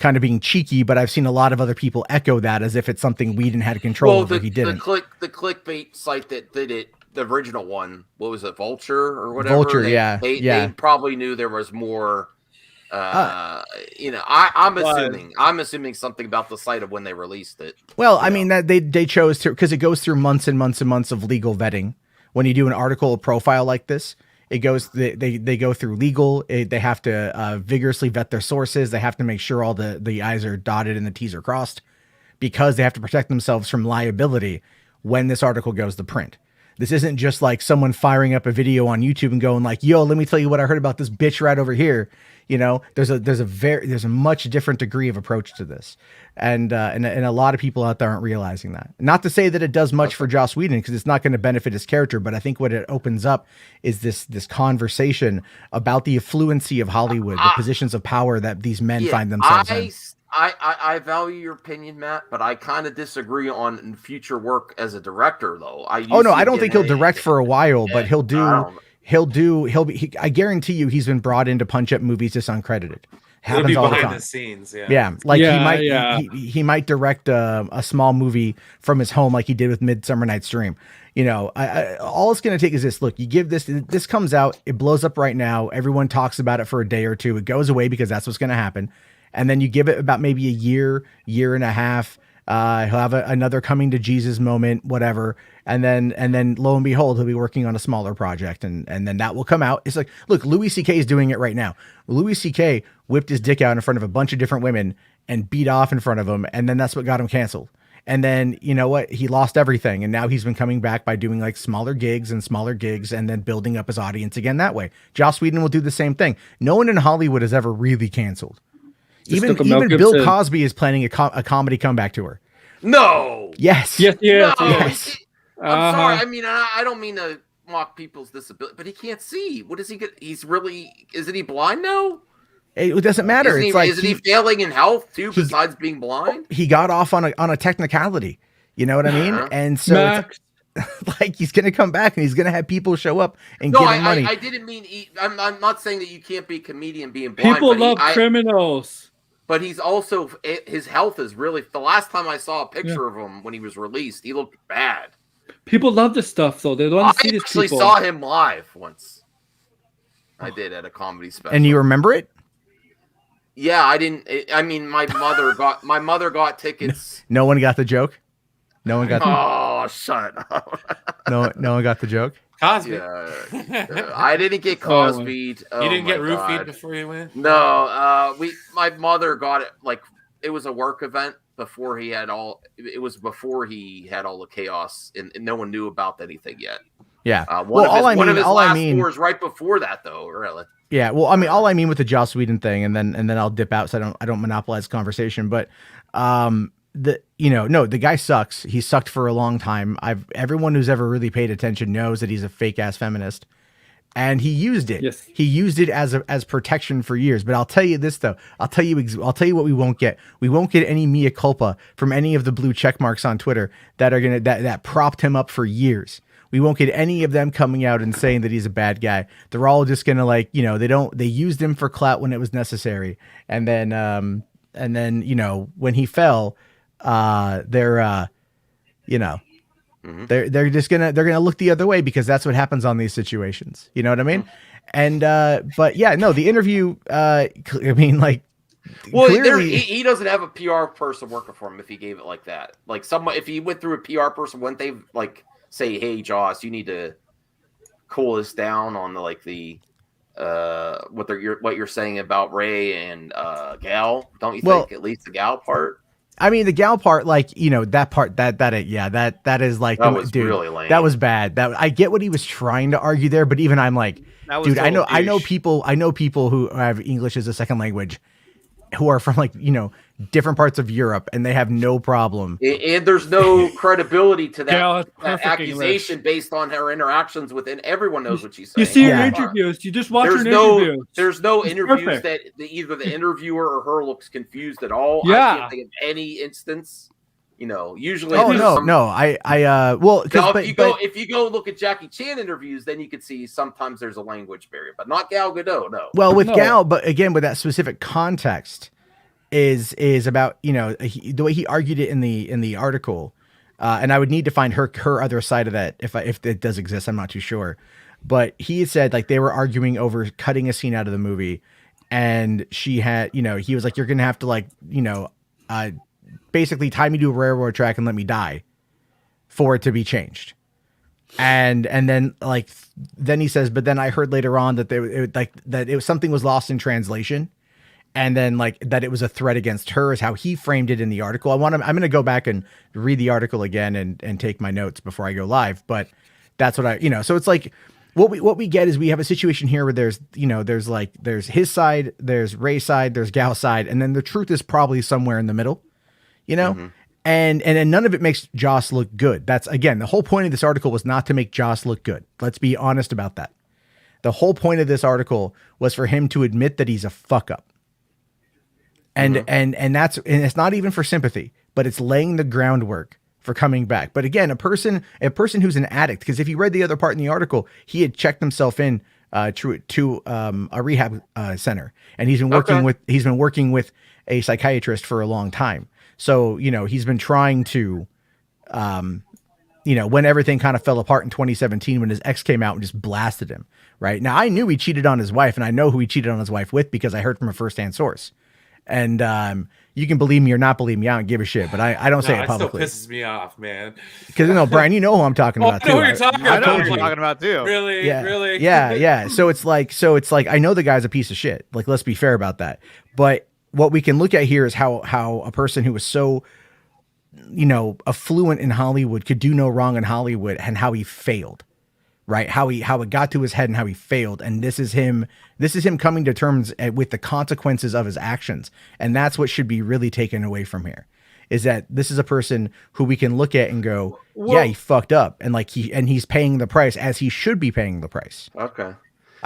Speaker 14: kind of being cheeky, but I've seen a lot of other people echo that as if it's something we didn't have control over. He didn't.
Speaker 1: The clickbait site that did it, the original one, what was it, Vulture or whatever?
Speaker 14: Vulture,
Speaker 1: They probably knew there was more. You know, I'm assuming something about the site of when they released it.
Speaker 14: Well, I mean that they chose to, because it goes through months and months and months of legal vetting. When you do an article or profile like this, it goes they go through legal. They have to vigorously vet their sources. They have to make sure all the I's are dotted and the T's are crossed, because they have to protect themselves from liability when this article goes to print. This isn't just like someone firing up a video on YouTube and going like, "Yo, let me tell you what I heard about this bitch right over here." You know, there's a much different degree of approach to this, and a lot of people out there aren't realizing that. Not to say that it does much for Joss Whedon, because it's not going to benefit his character, but I think what it opens up is this conversation about the affluency of Hollywood, the positions of power that these men find themselves in.
Speaker 1: I value your opinion, Matt, but I kind of disagree on future work as a director, though.
Speaker 14: I don't think he'll direct for a while, but he'll be. I guarantee you, he's been brought in to punch up movies just uncredited. Happens all the time.
Speaker 8: The scenes,
Speaker 14: he might direct a small movie from his home, like he did with Midsummer Night's Dream. You know, all it's going to take is this. Look, you give this comes out, it blows up right now. Everyone talks about it for a day or two. It goes away because that's what's going to happen. And then you give it about maybe a year and a half. He'll have another coming to Jesus moment, whatever. And then lo and behold, he'll be working on a smaller project. And then that will come out. It's like, look, Louis C.K. is doing it right now. Louis C.K. whipped his dick out in front of a bunch of different women and beat off in front of them. And then that's what got him canceled. And then, you know what? He lost everything. And now he's been coming back by doing like smaller gigs and then building up his audience again that way. Joss Whedon will do the same thing. No one in Hollywood has ever really canceled. Even Bill Cosby is planning a comedy comeback tour.
Speaker 1: No.
Speaker 14: Yes.
Speaker 1: Yes.
Speaker 14: Yes.
Speaker 1: I'm sorry. I mean, I don't mean to mock people's disability, but he can't see. What is he get? Isn't he blind now?
Speaker 14: It doesn't matter.
Speaker 1: Isn't he failing in health too, besides being blind?
Speaker 14: He got off on a technicality. You know what I mean? And so like he's gonna come back and he's gonna have people show up and give him money.
Speaker 1: I didn't mean. I'm not saying that you can't be a comedian being blind.
Speaker 12: People love criminals.
Speaker 1: But he's also, his health is really, the last time I saw a picture of him when he was released, he looked bad.
Speaker 12: People love this stuff, though. They want to see these people.
Speaker 1: I actually saw him live once. I did at a comedy special.
Speaker 14: And you remember it?
Speaker 1: Yeah, I didn't. I mean, my mother got tickets.
Speaker 14: No one got the joke? No one got
Speaker 1: Oh, shut up.
Speaker 14: No one got the joke?
Speaker 8: Cosby.
Speaker 1: Yeah, I didn't get Cosby'd.
Speaker 8: You didn't get roofied before you went?
Speaker 1: No, my mother got it, like, it was a work event before he had all the chaos, and no one knew about anything yet.
Speaker 14: Yeah.
Speaker 1: One of his last tours right before that, though, really.
Speaker 14: Yeah, well, I mean, all I mean with the Joss Whedon thing, and then I'll dip out so I don't monopolize conversation, but the guy sucks. He sucked for a long time. Everyone who's ever really paid attention knows that he's a fake ass feminist, and he used it.
Speaker 12: Yes.
Speaker 14: He used it as protection for years. But I'll tell you this though. I'll tell you what we won't get. We won't get any mea culpa from any of the blue check marks on Twitter that propped him up for years. We won't get any of them coming out and saying that he's a bad guy. They're all just gonna they used him for clout when it was necessary, and then when he fell, they're just gonna look the other way, because that's what happens on these situations. You know what I mean? And but yeah, no, the interview. I mean, like,
Speaker 1: well,
Speaker 14: clearly,
Speaker 1: he doesn't have a PR person working for him. If he gave it like that, like if he went through a PR person, wouldn't they like say, "Hey, Joss, you need to cool this down on what you're saying about Ray and Gal"? Don't you think at least the Gal part?
Speaker 14: I mean, the gal part, like, you know, that part, that is like,
Speaker 1: That was
Speaker 14: dude,
Speaker 1: really lame.
Speaker 14: that was bad. That I get what he was trying to argue there, but even I'm like, dude, I know people who have English as a second language who are from, like, you know, different parts of Europe, and they have no problem.
Speaker 1: And there's no credibility to that,
Speaker 12: perfect
Speaker 1: accusation based on her interactions with, and everyone knows what she's saying.
Speaker 12: You see her interviews. You just watch her interviews.
Speaker 1: There's no
Speaker 12: It's
Speaker 1: interviews
Speaker 12: perfect.
Speaker 1: that either the interviewer or her looks confused at all. I
Speaker 12: Yeah.
Speaker 1: can't think of any instance. You know, usually.
Speaker 14: Oh
Speaker 1: there's
Speaker 14: no,
Speaker 1: some-
Speaker 14: no, well,
Speaker 1: Now,
Speaker 14: but
Speaker 1: if you go look at Jackie Chan interviews, then you could see sometimes there's a language barrier, but not Gal Gadot. No.
Speaker 14: well, with Gal, but again, with that specific context, is about, you know, the way he argued it in the article, and I would need to find her other side of that if it does exist. I'm not too sure, but he had said, like, they were arguing over cutting a scene out of the movie, and she had, you know, he was like, you're gonna have to, like, you know, basically tie me to a railroad track and let me die for it to be changed. And then, like, then he says, but then I heard later on that something was lost in translation. And then, like, that it was a threat against her is how he framed it in the article. I'm going to go back and read the article again and take my notes before I go live. But that's what so it's like, what we get is we have a situation here where there's his side, there's Ray's side, there's Gal's side. And then the truth is probably somewhere in the middle, you know?
Speaker 1: Mm-hmm.
Speaker 14: And then none of it makes Joss look good. That's, again, the whole point of this article was not to make Joss look good. Let's be honest about that. The whole point of this article was for him to admit that he's a fuck up. And that's, and it's not even for sympathy, but it's laying the groundwork for coming back. But again, a person who's an addict, because if you read the other part in the article, he had checked himself in to a rehab center, and he's been working with a psychiatrist for a long time. So, you know, he's been trying to, you know, when everything kind of fell apart in 2017, when his ex came out and just blasted him. Right now, I knew he cheated on his wife, and I know who he cheated on his wife with because I heard from a firsthand source. And you can believe me or not believe me, I don't give a shit, but I don't say it publicly.
Speaker 8: It still pisses me off, man.
Speaker 14: Because, you know, Brian, you know who I'm talking about too.
Speaker 15: I know who you're talking about too.
Speaker 8: Really?
Speaker 14: Yeah.
Speaker 8: Really?
Speaker 14: Yeah. So it's like I know the guy's a piece of shit. Like, let's be fair about that. But what we can look at here is how a person who was so, you know, affluent in Hollywood could do no wrong in Hollywood, and how he failed. Right, how it got to his head and how he failed, and this is him coming to terms with the consequences of his actions, and that's what should be really taken away from here, is that this is a person who we can look at and go, yeah, he fucked up, and he's paying the price as he should be paying the price.
Speaker 1: Okay.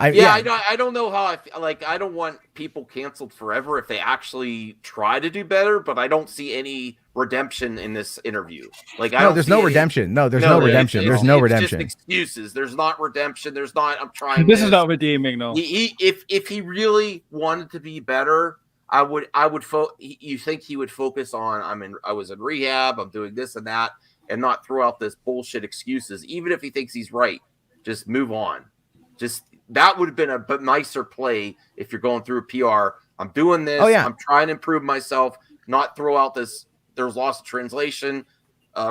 Speaker 1: I don't know how I don't want people canceled forever if they actually try to do better, but I don't see any redemption in this interview. Like,
Speaker 14: there's no redemption. No, there's no redemption. There's no redemption.
Speaker 1: Just excuses. There's not redemption. There's not. I'm trying.
Speaker 12: This is not redeeming. No.
Speaker 1: If he really wanted to be better, I would. You think he would focus on? I was in rehab. I'm doing this and that, and not throw out this bullshit excuses. Even if he thinks he's right, just move on. That would have been a nicer play if you're going through a PR. I'm doing this.
Speaker 14: Oh, yeah.
Speaker 1: I'm trying to improve myself. Not throw out this. There's lost translation.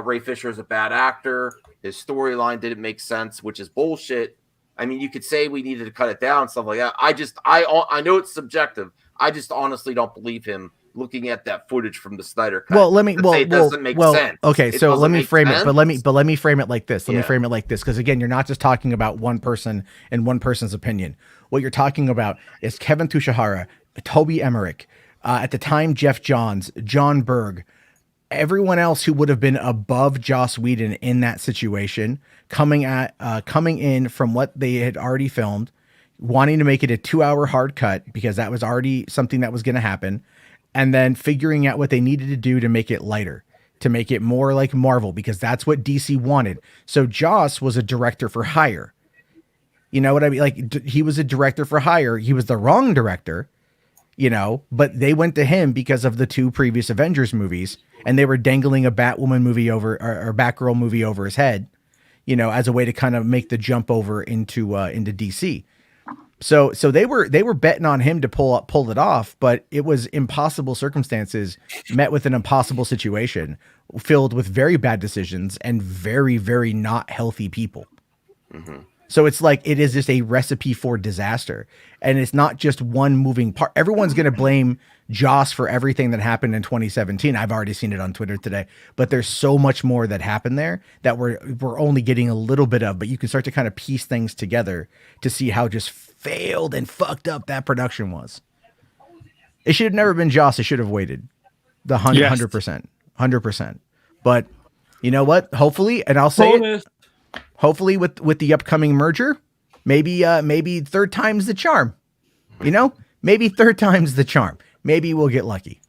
Speaker 1: Ray Fisher is a bad actor. His storyline didn't make sense, which is bullshit. I mean, you could say we needed to cut it down, stuff like that. I know it's subjective. I just honestly don't believe him looking at that footage from the Snyder Cut.
Speaker 14: Well, it
Speaker 1: doesn't make sense.
Speaker 14: Okay, so let me frame it, but let me frame it like this. Let me
Speaker 1: Yeah.
Speaker 14: frame it like this, because again, you're not just talking about one person and one person's opinion. What you're talking about is Kevin Tushihara, Toby Emmerich, at the time Jeff Johns, John Berg, everyone else who would have been above Joss Whedon in that situation, coming in from what they had already filmed, wanting to make it a 2-hour hard cut because that was already something that was going to happen, and then figuring out what they needed to do to make it lighter, to make it more like Marvel, because that's what DC wanted. So Joss was a director for hire. You know what I mean? Like, he was a director for hire. He was the wrong director, you know, but they went to him because of the 2 previous Avengers movies, and they were dangling a Batwoman movie over, or Batgirl movie over his head, you know, as a way to kind of make the jump over into DC. So they were betting on him to pull it off, but it was impossible circumstances met with an impossible situation filled with very bad decisions and very, very not healthy people.
Speaker 1: Mm-hmm.
Speaker 14: So it's like it is just a recipe for disaster, and it's not just one moving part. Everyone's going to blame Joss for everything that happened in 2017. I've already seen it on Twitter today, but there's so much more that happened there that we're only getting a little bit of. But you can start to kind of piece things together to see how just failed and fucked up that production was. It should have never been Joss. It should have waited. 100%. But you know what? Hopefully, and I'll say it. Hopefully, with the upcoming merger, maybe third time's the charm. You know, maybe third time's the charm. Maybe we'll get lucky.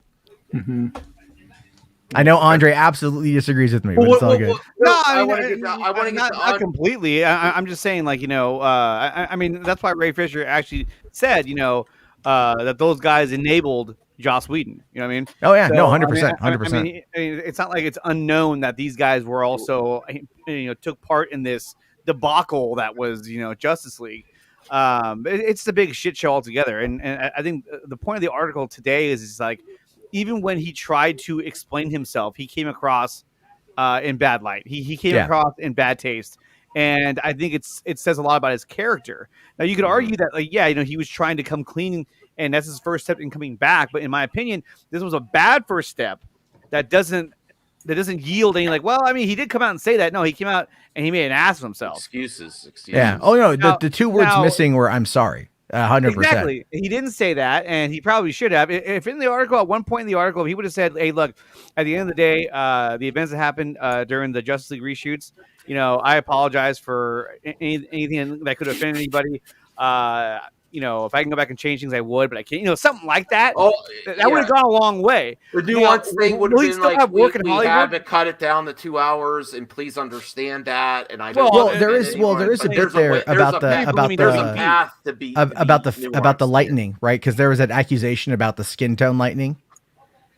Speaker 14: I know Andre absolutely disagrees with me, but it's all good.
Speaker 15: No,
Speaker 1: I want to get
Speaker 15: not completely. I'm just saying, like, you know, I mean, that's why Ray Fisher actually said, you know, that those guys enabled Joss Whedon. You know what I mean?
Speaker 14: Oh yeah,
Speaker 15: So,
Speaker 14: no, 100%, 100%.
Speaker 15: I mean, it's not like it's unknown that these guys were also, you know, took part in this debacle that was, you know, Justice League. It's the big shit show altogether, and I think the point of the article today is like, even when he tried to explain himself, he came across in bad light. He came across in bad taste. And I think it says a lot about his character. Now you could argue that, like, yeah, you know, he was trying to come clean, and that's his first step in coming back. But in my opinion, this was a bad first step that doesn't yield any, like, well, I mean, he did come out and say that. No, he came out and he made an ass of himself.
Speaker 1: Excuses.
Speaker 14: Yeah. Oh no, the two words missing were "I'm sorry." 100%.
Speaker 15: Exactly. He didn't say that, and he probably should have. If in the article, at one point in the article, he would have said, "Hey, look, at the end of the day, the events that happened during the Justice League reshoots, you know, I apologize for anything that could offend anybody. You know, if I can go back and change things, I would, but I can't. You know, something like that.
Speaker 1: Oh,
Speaker 15: that would have gone a long way.
Speaker 1: The nuance thing would have been like, we had to
Speaker 15: to
Speaker 1: cut it down to 2 hours, and please understand that. And I
Speaker 14: there is a bit there about the lightning, right? Because there was that accusation about the skin tone lightning.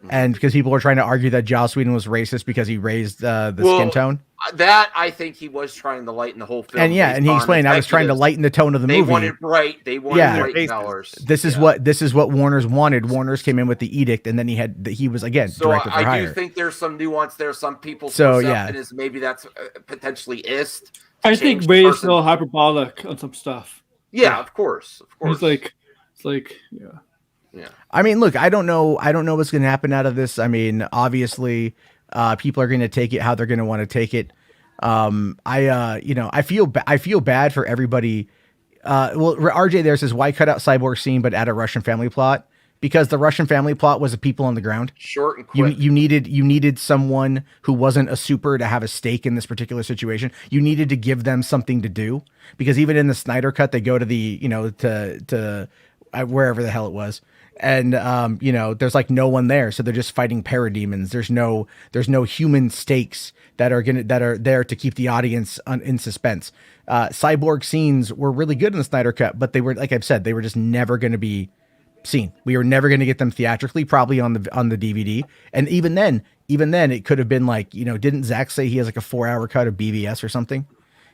Speaker 14: And because people were trying to argue that Joss Whedon was racist because he raised the skin tone.
Speaker 1: That I think he was trying to lighten the whole film.
Speaker 14: And yeah, and he explained, I was trying to lighten the tone of the movie.
Speaker 1: They wanted bright colors.
Speaker 14: This is what Warner's wanted. Warner's came in with the edict, and then he was again directed for hire.
Speaker 1: I do think there's some nuance there. Some people's
Speaker 14: perception
Speaker 1: is maybe that's potentially ist.
Speaker 12: I think Ray is still hyperbolic on some stuff.
Speaker 1: Yeah, of course.
Speaker 12: It's like yeah.
Speaker 1: Yeah.
Speaker 14: I mean, look, I don't know what's going to happen out of this. I mean, obviously, people are going to take it how they're going to want to take it. I feel bad for everybody. Well, RJ there says, why cut out Cyborg scene but add a Russian family plot? Because the Russian family plot was the people on the ground.
Speaker 1: Short and quick.
Speaker 14: You needed someone who wasn't a super to have a stake in this particular situation. You needed to give them something to do, because even in the Snyder cut, they go to the to wherever the hell it was. And there's like no one there, so they're just fighting parademons. There's no human stakes that are there to keep the audience in suspense. Cyborg scenes were really good in the Snyder cut, but they were, like I've said, they were just never going to be seen. We were never going to get them theatrically, probably on the DVD. And even then, it could have been like, didn't Zach say he has like a 4-hour cut of BVS or something,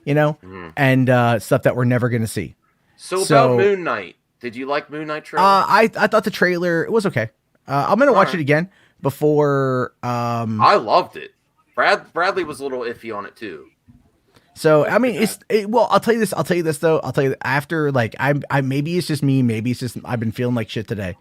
Speaker 14: and stuff that we're never going to see.
Speaker 1: So about Moon Knight. Did you like Moon Knight trailer?
Speaker 14: I thought the trailer, it was okay. I'm gonna watch it again before.
Speaker 1: I loved it. Bradley was a little iffy on it too.
Speaker 14: So I mean, well, I'll tell you this though. After, like, I maybe it's just me. Maybe it's just I've been feeling like shit today.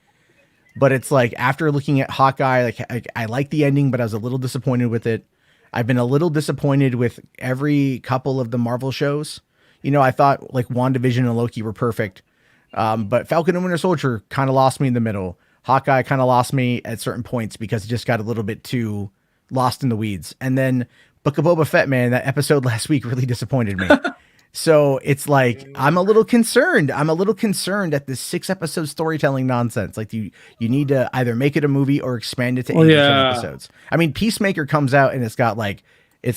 Speaker 14: But it's like, after looking at Hawkeye, like I like the ending, but I was a little disappointed with it. I've been a little disappointed with every couple of the Marvel shows. I thought like WandaVision and Loki were perfect. But Falcon and Winter Soldier kind of lost me in the middle. Hawkeye kind of lost me at certain points because it just got a little bit too lost in the weeds. And then Book of Boba Fett, man, that episode last week really disappointed me. So it's like, I'm a little concerned. at this 6-episode storytelling nonsense. Like, you need to either make it a movie or expand it to 8 episodes. I mean, Peacemaker comes out and it's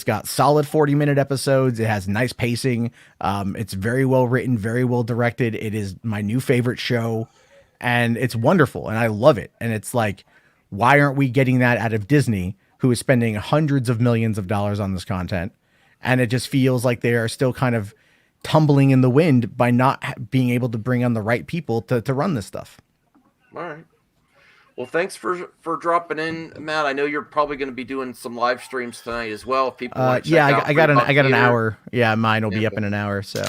Speaker 14: got solid 40-minute episodes. It has nice pacing. It's very well written, very well directed. It is my new favorite show, and it's wonderful, and I love it. And it's like, why aren't we getting that out of Disney, who is spending hundreds of millions of dollars on this content? And it just feels like they are still kind of tumbling in the wind by not being able to bring on the right people to run this stuff.
Speaker 1: All right. Well, thanks for dropping in, Matt. I know you're probably going to be doing some live streams tonight as well. If people want to check out
Speaker 14: I got an hour. Yeah, mine will be up in an hour. So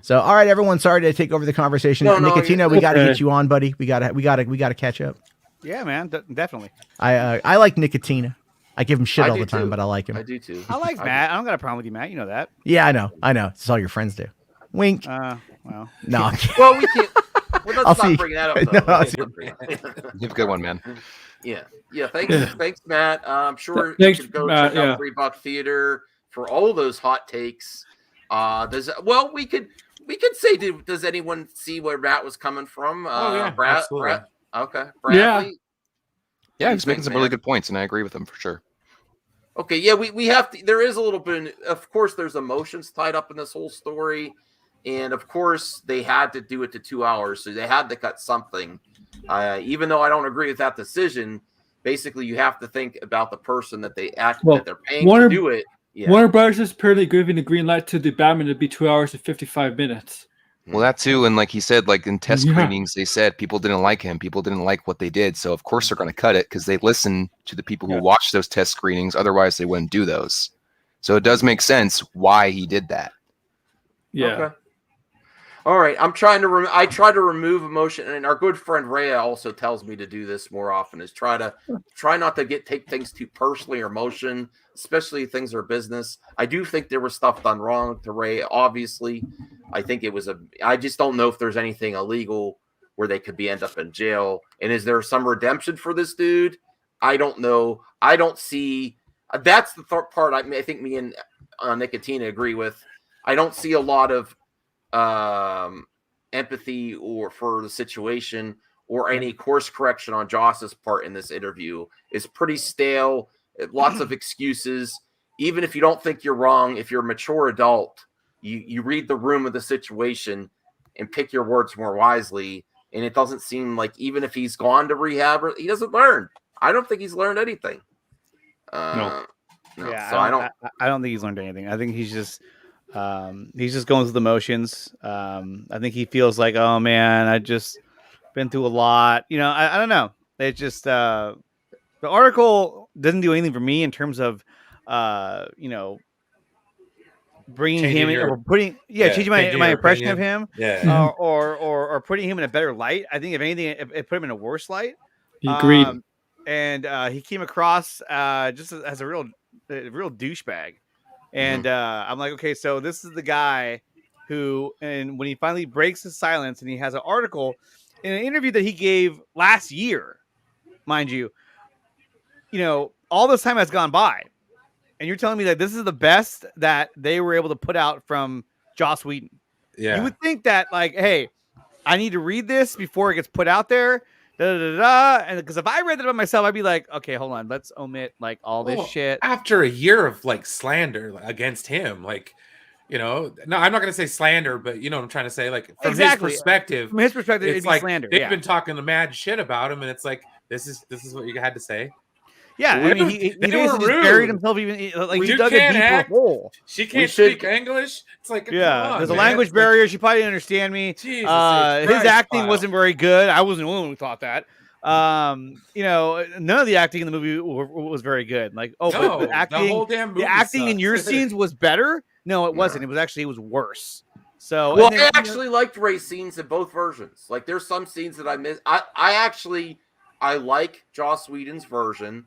Speaker 14: So, all right, everyone. Sorry to take over the conversation.
Speaker 1: No,
Speaker 14: Nicotina, we got to get you on, buddy. We got to catch up.
Speaker 15: Yeah, man, definitely.
Speaker 14: I like Nicotina. I give him shit
Speaker 1: I
Speaker 14: all
Speaker 1: do
Speaker 14: the time,
Speaker 1: too.
Speaker 14: but I like him.
Speaker 1: I do too.
Speaker 15: I like Matt. I don't got a problem with you, Matt. You know that.
Speaker 14: Yeah, I know. It's all your friends do. Wink.
Speaker 15: Well.
Speaker 14: No. I'm kidding.
Speaker 1: Well, we can't. Well, let's
Speaker 14: I'll
Speaker 1: not
Speaker 14: see.
Speaker 1: bring that up.
Speaker 14: No,
Speaker 1: Though.
Speaker 14: I'll see.
Speaker 13: You have a good one, man.
Speaker 1: Yeah. Thanks, Matt. I'm sure
Speaker 12: Thanks,
Speaker 1: you could go
Speaker 12: Matt,
Speaker 1: check out
Speaker 12: yeah.
Speaker 1: $3 Theater for all those hot takes. We could say, does anyone see where Matt was coming from? Brad.
Speaker 8: absolutely.
Speaker 1: Okay, Bradley.
Speaker 13: Yeah, he's making some really good points, and I agree with him for sure.
Speaker 1: Okay, yeah, we have to. There is a little bit. Of course, there's emotions tied up in this whole story, and of course, they had to do it to 2 hours, so they had to cut something. Even though I don't agree with that decision, basically, you have to think about the person that that they're paying to do it. Yeah.
Speaker 12: Warner Brothers is apparently giving the green light to the Batman to be 2 hours and 55 minutes.
Speaker 13: Well, that too, and like he said, like in test screenings, they said people didn't like him. People didn't like what they did, so of course they're going to cut it because they listen to the people who watch those test screenings. Otherwise, they wouldn't do those. So it does make sense why he did that.
Speaker 12: Yeah.
Speaker 1: Okay. All right. I'm trying to. I try to remove emotion, and our good friend Rhea also tells me to do this more often. Is try not to take things too personally or emotion, especially things are business. I do think there was stuff done wrong to Ray. Obviously, I think it was I just don't know if there's anything illegal where they could end up in jail. And is there some redemption for this dude? I don't know. I don't see. That's the part I think me and Nicotina agree with. I don't see a lot of empathy or for the situation or any course correction on Joss's part in this interview. Is pretty stale. Lots of excuses. Even if you don't think you're wrong, if you're a mature adult, you read the room of the situation and pick your words more wisely. And it doesn't seem like even if he's gone to rehab, he doesn't learn. I don't think he's learned anything.
Speaker 15: No. Yeah,
Speaker 1: so
Speaker 15: I don't think he's learned anything. I think he's just going through the motions. I think he feels like, oh man, I just been through a lot. I don't know. It just the article doesn't do anything for me in terms of bringing
Speaker 8: Changing
Speaker 15: him in,
Speaker 8: your-
Speaker 15: or putting changing my
Speaker 8: changing your
Speaker 15: impression of
Speaker 8: opinion.
Speaker 15: him,
Speaker 8: Yeah.
Speaker 15: or putting him in a better light. I think if anything, it put him in a worse light.
Speaker 12: Agreed.
Speaker 15: And he came across just as a real douchebag. And I'm like, okay, so this is the guy who, and when he finally breaks his silence and he has an article in an interview that he gave last year, mind you, all this time has gone by. And you're telling me that this is the best that they were able to put out from Joss Whedon.
Speaker 8: Yeah.
Speaker 15: You would think that, like, hey, I need to read this before it gets put out there. And because if I read that by myself, I'd be like, okay, hold on, let's omit like all this shit.
Speaker 8: After a year of like slander against him, like, no, I'm not gonna say slander, but you know what I'm trying to say. Like from his perspective,
Speaker 15: it'd
Speaker 8: it's
Speaker 15: be
Speaker 8: like
Speaker 15: slander.
Speaker 8: they've been talking the mad shit about him, and it's like this is what you had to say.
Speaker 15: Yeah, I mean, he
Speaker 8: They
Speaker 15: basically
Speaker 8: were
Speaker 15: just
Speaker 8: rude.
Speaker 15: buried himself. Even like he
Speaker 8: You
Speaker 15: dug a
Speaker 8: can't
Speaker 15: deeper
Speaker 8: act.
Speaker 15: hole.
Speaker 8: She can't speak English. It's like, come on,
Speaker 15: there's a
Speaker 8: man.
Speaker 15: language barrier. She probably didn't understand me.
Speaker 8: Jesus
Speaker 15: His
Speaker 8: Christ,
Speaker 15: acting
Speaker 8: Kyle.
Speaker 15: wasn't very good. I wasn't the only one who thought that. None of the acting in the movie was very good. Like,
Speaker 8: No,
Speaker 15: but
Speaker 8: the
Speaker 15: the acting,
Speaker 8: whole damn movie
Speaker 15: the acting in your
Speaker 8: sucks.
Speaker 15: scenes was better. No, it wasn't. It was worse. So,
Speaker 1: Well,
Speaker 15: and then,
Speaker 1: I actually liked Ray's scenes in both versions. Like, there's some scenes that I miss. I like Joss Whedon's version.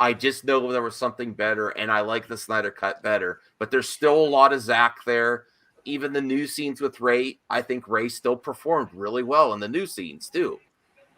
Speaker 1: I just know there was something better, and I like the Snyder cut better. But there's still a lot of Zach there. Even the new scenes with Ray, I think Ray still performed really well in the new scenes too.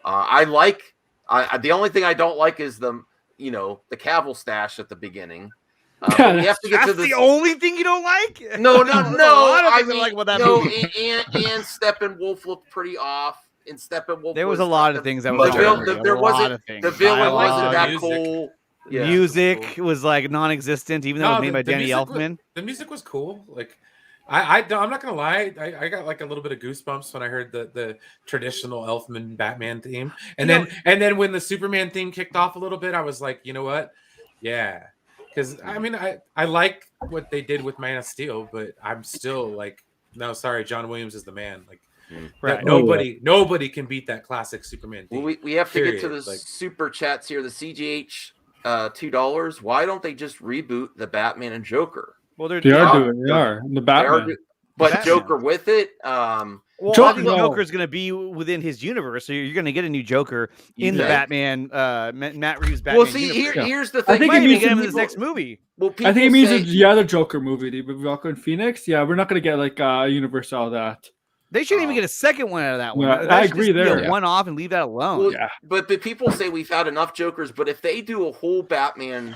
Speaker 1: The only thing I don't like is the Cavill stash at the beginning. But we have to get to
Speaker 15: that's the only thing you don't like.
Speaker 1: No.
Speaker 15: There's a lot of things I like about that movie.
Speaker 1: And Steppenwolf looked pretty off. And Steppenwolf,
Speaker 15: There was a lot of things that was
Speaker 1: there wasn't the villain wasn't that cool. Yeah.
Speaker 15: Music was like non-existent, even though it was made by Danny Elfman.
Speaker 8: The music was cool. Like, I'm not gonna lie, I got like a little bit of goosebumps when I heard the traditional Elfman Batman theme, and then when the Superman theme kicked off a little bit, I was like, you know what, yeah, because I mean I like what they did with Man of Steel, but I'm still like, no, sorry, John Williams is the man. Like,
Speaker 15: right?
Speaker 8: Nobody can beat that classic Superman theme.
Speaker 1: Well, we have to get to
Speaker 8: period.
Speaker 1: the super chats here. The CGH $2. Why don't they just reboot the Batman and Joker?
Speaker 15: Well,
Speaker 12: They are. The Batman.
Speaker 1: but
Speaker 15: Batman.
Speaker 1: Joker with it.
Speaker 15: Well,
Speaker 12: Joker-
Speaker 15: I think
Speaker 12: no.
Speaker 15: Joker's going to be within his universe, so you're going to get a new Joker
Speaker 1: You
Speaker 15: in the
Speaker 1: think?
Speaker 15: Batman, Matt Reeves Batman.
Speaker 1: Well, see,
Speaker 15: universe.
Speaker 1: here's the
Speaker 12: I
Speaker 1: thing.
Speaker 12: think
Speaker 15: Might
Speaker 12: it
Speaker 15: even
Speaker 12: means
Speaker 15: get him
Speaker 12: some
Speaker 15: in his
Speaker 1: people-
Speaker 15: next movie.
Speaker 1: Well,
Speaker 12: I think it
Speaker 1: people
Speaker 12: means
Speaker 1: say-
Speaker 12: the other Joker movie, the Joker in Phoenix. Yeah, we're not gonna get like a universe out of that.
Speaker 15: They shouldn't even get a second one out of that one.
Speaker 12: Yeah,
Speaker 15: That
Speaker 12: I
Speaker 15: should
Speaker 12: agree
Speaker 15: just be
Speaker 12: there.
Speaker 15: a one-off and leave that alone.
Speaker 1: Well,
Speaker 12: Yeah.
Speaker 1: but the people say we've had enough Jokers. But if they do a whole Batman,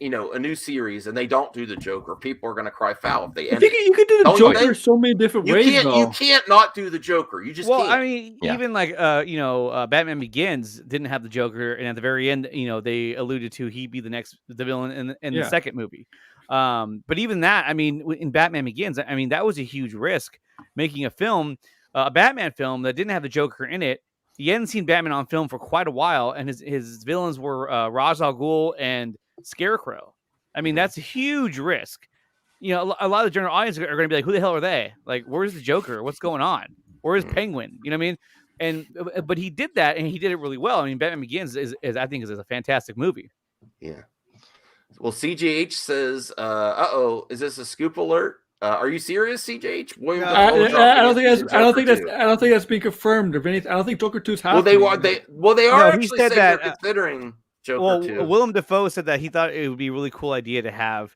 Speaker 1: a new series, and they don't do the Joker, people are going to cry foul if they
Speaker 12: I
Speaker 1: end
Speaker 12: think
Speaker 1: it.
Speaker 12: you could do the
Speaker 1: Don't you
Speaker 12: Joker
Speaker 1: think?
Speaker 12: so many different
Speaker 1: You
Speaker 12: ways,
Speaker 1: can't.
Speaker 12: though.
Speaker 1: You can't not do the Joker. You just
Speaker 15: Well,
Speaker 1: can't.
Speaker 15: I mean,
Speaker 13: Yeah.
Speaker 15: even like Batman Begins didn't have the Joker, and at the very end, they alluded to he'd be the villain in
Speaker 12: Yeah.
Speaker 15: the second movie. But even that, I mean, in Batman Begins, I mean, that was a huge risk making a film, a Batman film that didn't have the Joker in it. You hadn't seen Batman on film for quite a while, and his villains were Ra's al Ghul and Scarecrow. I mean, that's a huge risk. A lot of the general audience are going to be like, "Who the hell are they? Like, where's the Joker? What's going on? Where's Penguin?" You know what I mean? But he did that, and he did it really well. I mean, Batman Begins is I think is a fantastic movie.
Speaker 1: Yeah. Well, CJH says, is this a scoop alert? Are you serious, CJH? William
Speaker 12: I
Speaker 1: Dafoe
Speaker 12: don't
Speaker 1: dropping
Speaker 12: think
Speaker 1: his
Speaker 12: I don't
Speaker 1: Joker
Speaker 12: think that's
Speaker 1: 2.
Speaker 12: I don't think that's been confirmed or anything. I don't think Joker 2's happening.
Speaker 1: They are
Speaker 15: No, he
Speaker 1: actually
Speaker 15: said
Speaker 1: saying they're
Speaker 15: that,
Speaker 1: considering Joker
Speaker 15: Well,
Speaker 1: 2.
Speaker 15: Willem Dafoe said that he thought it would be a really cool idea to have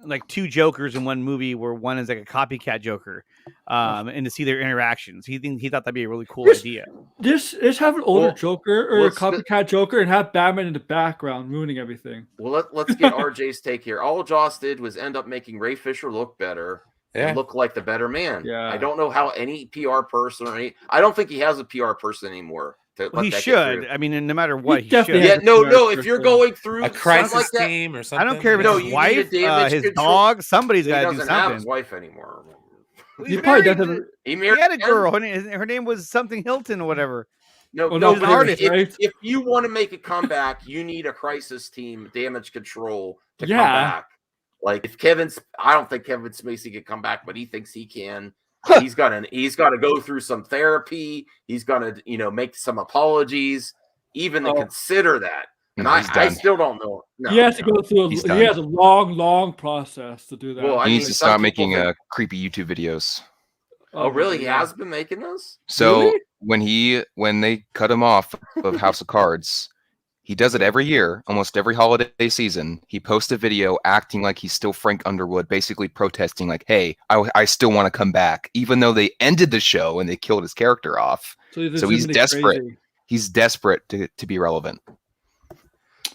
Speaker 15: like two Jokers in one movie, where one is like a copycat Joker, and to see their interactions. He thought that'd be a really cool idea.
Speaker 12: Just have an older
Speaker 1: Well,
Speaker 12: Joker or a
Speaker 1: let's-
Speaker 12: copycat Joker and have Batman in the background ruining everything.
Speaker 1: Well, let's get RJ's take here. All Joss did was end up making Ray Fisher look better
Speaker 8: Yeah.
Speaker 1: and look like the better man.
Speaker 12: Yeah.
Speaker 1: I don't know how any PR person I don't think he has a PR person anymore.
Speaker 15: Well, he should. I mean, no matter what, he
Speaker 12: definitely
Speaker 15: should.
Speaker 12: has
Speaker 1: Yeah, no. If you're going through
Speaker 8: A
Speaker 1: something
Speaker 8: crisis
Speaker 1: like that,
Speaker 8: team or
Speaker 15: I
Speaker 8: something.
Speaker 15: don't care if
Speaker 1: No,
Speaker 15: it's
Speaker 1: you
Speaker 15: his
Speaker 1: need a
Speaker 15: wife,
Speaker 1: damage
Speaker 15: his
Speaker 1: control.
Speaker 15: dog. Somebody's
Speaker 1: he
Speaker 15: got to do
Speaker 1: doesn't have his
Speaker 15: something.
Speaker 1: wife anymore.
Speaker 15: He's
Speaker 12: He probably
Speaker 15: married
Speaker 12: doesn't.
Speaker 15: to-
Speaker 1: He
Speaker 15: He
Speaker 1: married
Speaker 15: had a
Speaker 1: again?
Speaker 15: girl. Her name was something Hilton or whatever.
Speaker 1: No,
Speaker 12: Well,
Speaker 1: no.
Speaker 12: nobody
Speaker 1: But
Speaker 15: artist,
Speaker 1: if you want to make a comeback, you need a crisis team, damage control to come
Speaker 12: Yeah.
Speaker 1: back. Like if I don't think Kevin Spacey can come back, but he thinks he can. He's got to go through some therapy. He's got to make some apologies, even to consider that. And
Speaker 13: No, he's
Speaker 1: I
Speaker 13: done.
Speaker 1: still don't know. No,
Speaker 12: He has to go through.
Speaker 13: He's
Speaker 12: He
Speaker 13: done.
Speaker 12: has a long process to do that.
Speaker 1: Well, I
Speaker 13: He
Speaker 1: mean,
Speaker 13: needs to
Speaker 1: some
Speaker 13: stop
Speaker 1: people
Speaker 13: making
Speaker 1: think-
Speaker 13: creepy YouTube videos.
Speaker 1: Oh, really? He
Speaker 12: yeah.
Speaker 1: has been making those?
Speaker 13: So
Speaker 12: Really?
Speaker 13: when they cut him off of House of Cards, he does it every year, almost every holiday season. He posts a video acting like he's still Frank Underwood, basically protesting like, "Hey, I still want to come back," even though they ended the show and they killed his character off.
Speaker 12: So he's,
Speaker 13: So he's
Speaker 12: legitimately
Speaker 13: desperate.
Speaker 12: crazy.
Speaker 13: He's desperate to be relevant.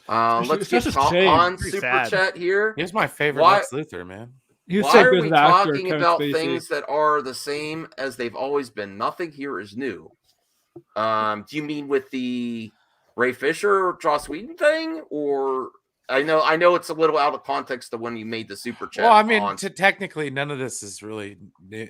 Speaker 1: Let's
Speaker 12: It's
Speaker 1: get
Speaker 12: such a
Speaker 1: Tom
Speaker 12: shame.
Speaker 1: on
Speaker 15: Pretty
Speaker 1: super
Speaker 15: sad.
Speaker 1: chat here.
Speaker 8: He's my favorite
Speaker 1: Why-
Speaker 8: Lex Luthor, man.
Speaker 12: He was
Speaker 1: Why
Speaker 12: so
Speaker 1: are
Speaker 12: good
Speaker 1: we
Speaker 12: as an actor,
Speaker 1: talking
Speaker 12: Kevin
Speaker 1: about
Speaker 12: Spacey.
Speaker 1: things that are the same as they've always been? Nothing here is new. Do you mean with the Ray Fisher or Joss Whedon thing, or I know it's a little out of context of when you made the super chat.
Speaker 8: Well, I mean,
Speaker 1: on-
Speaker 8: technically, none of this is really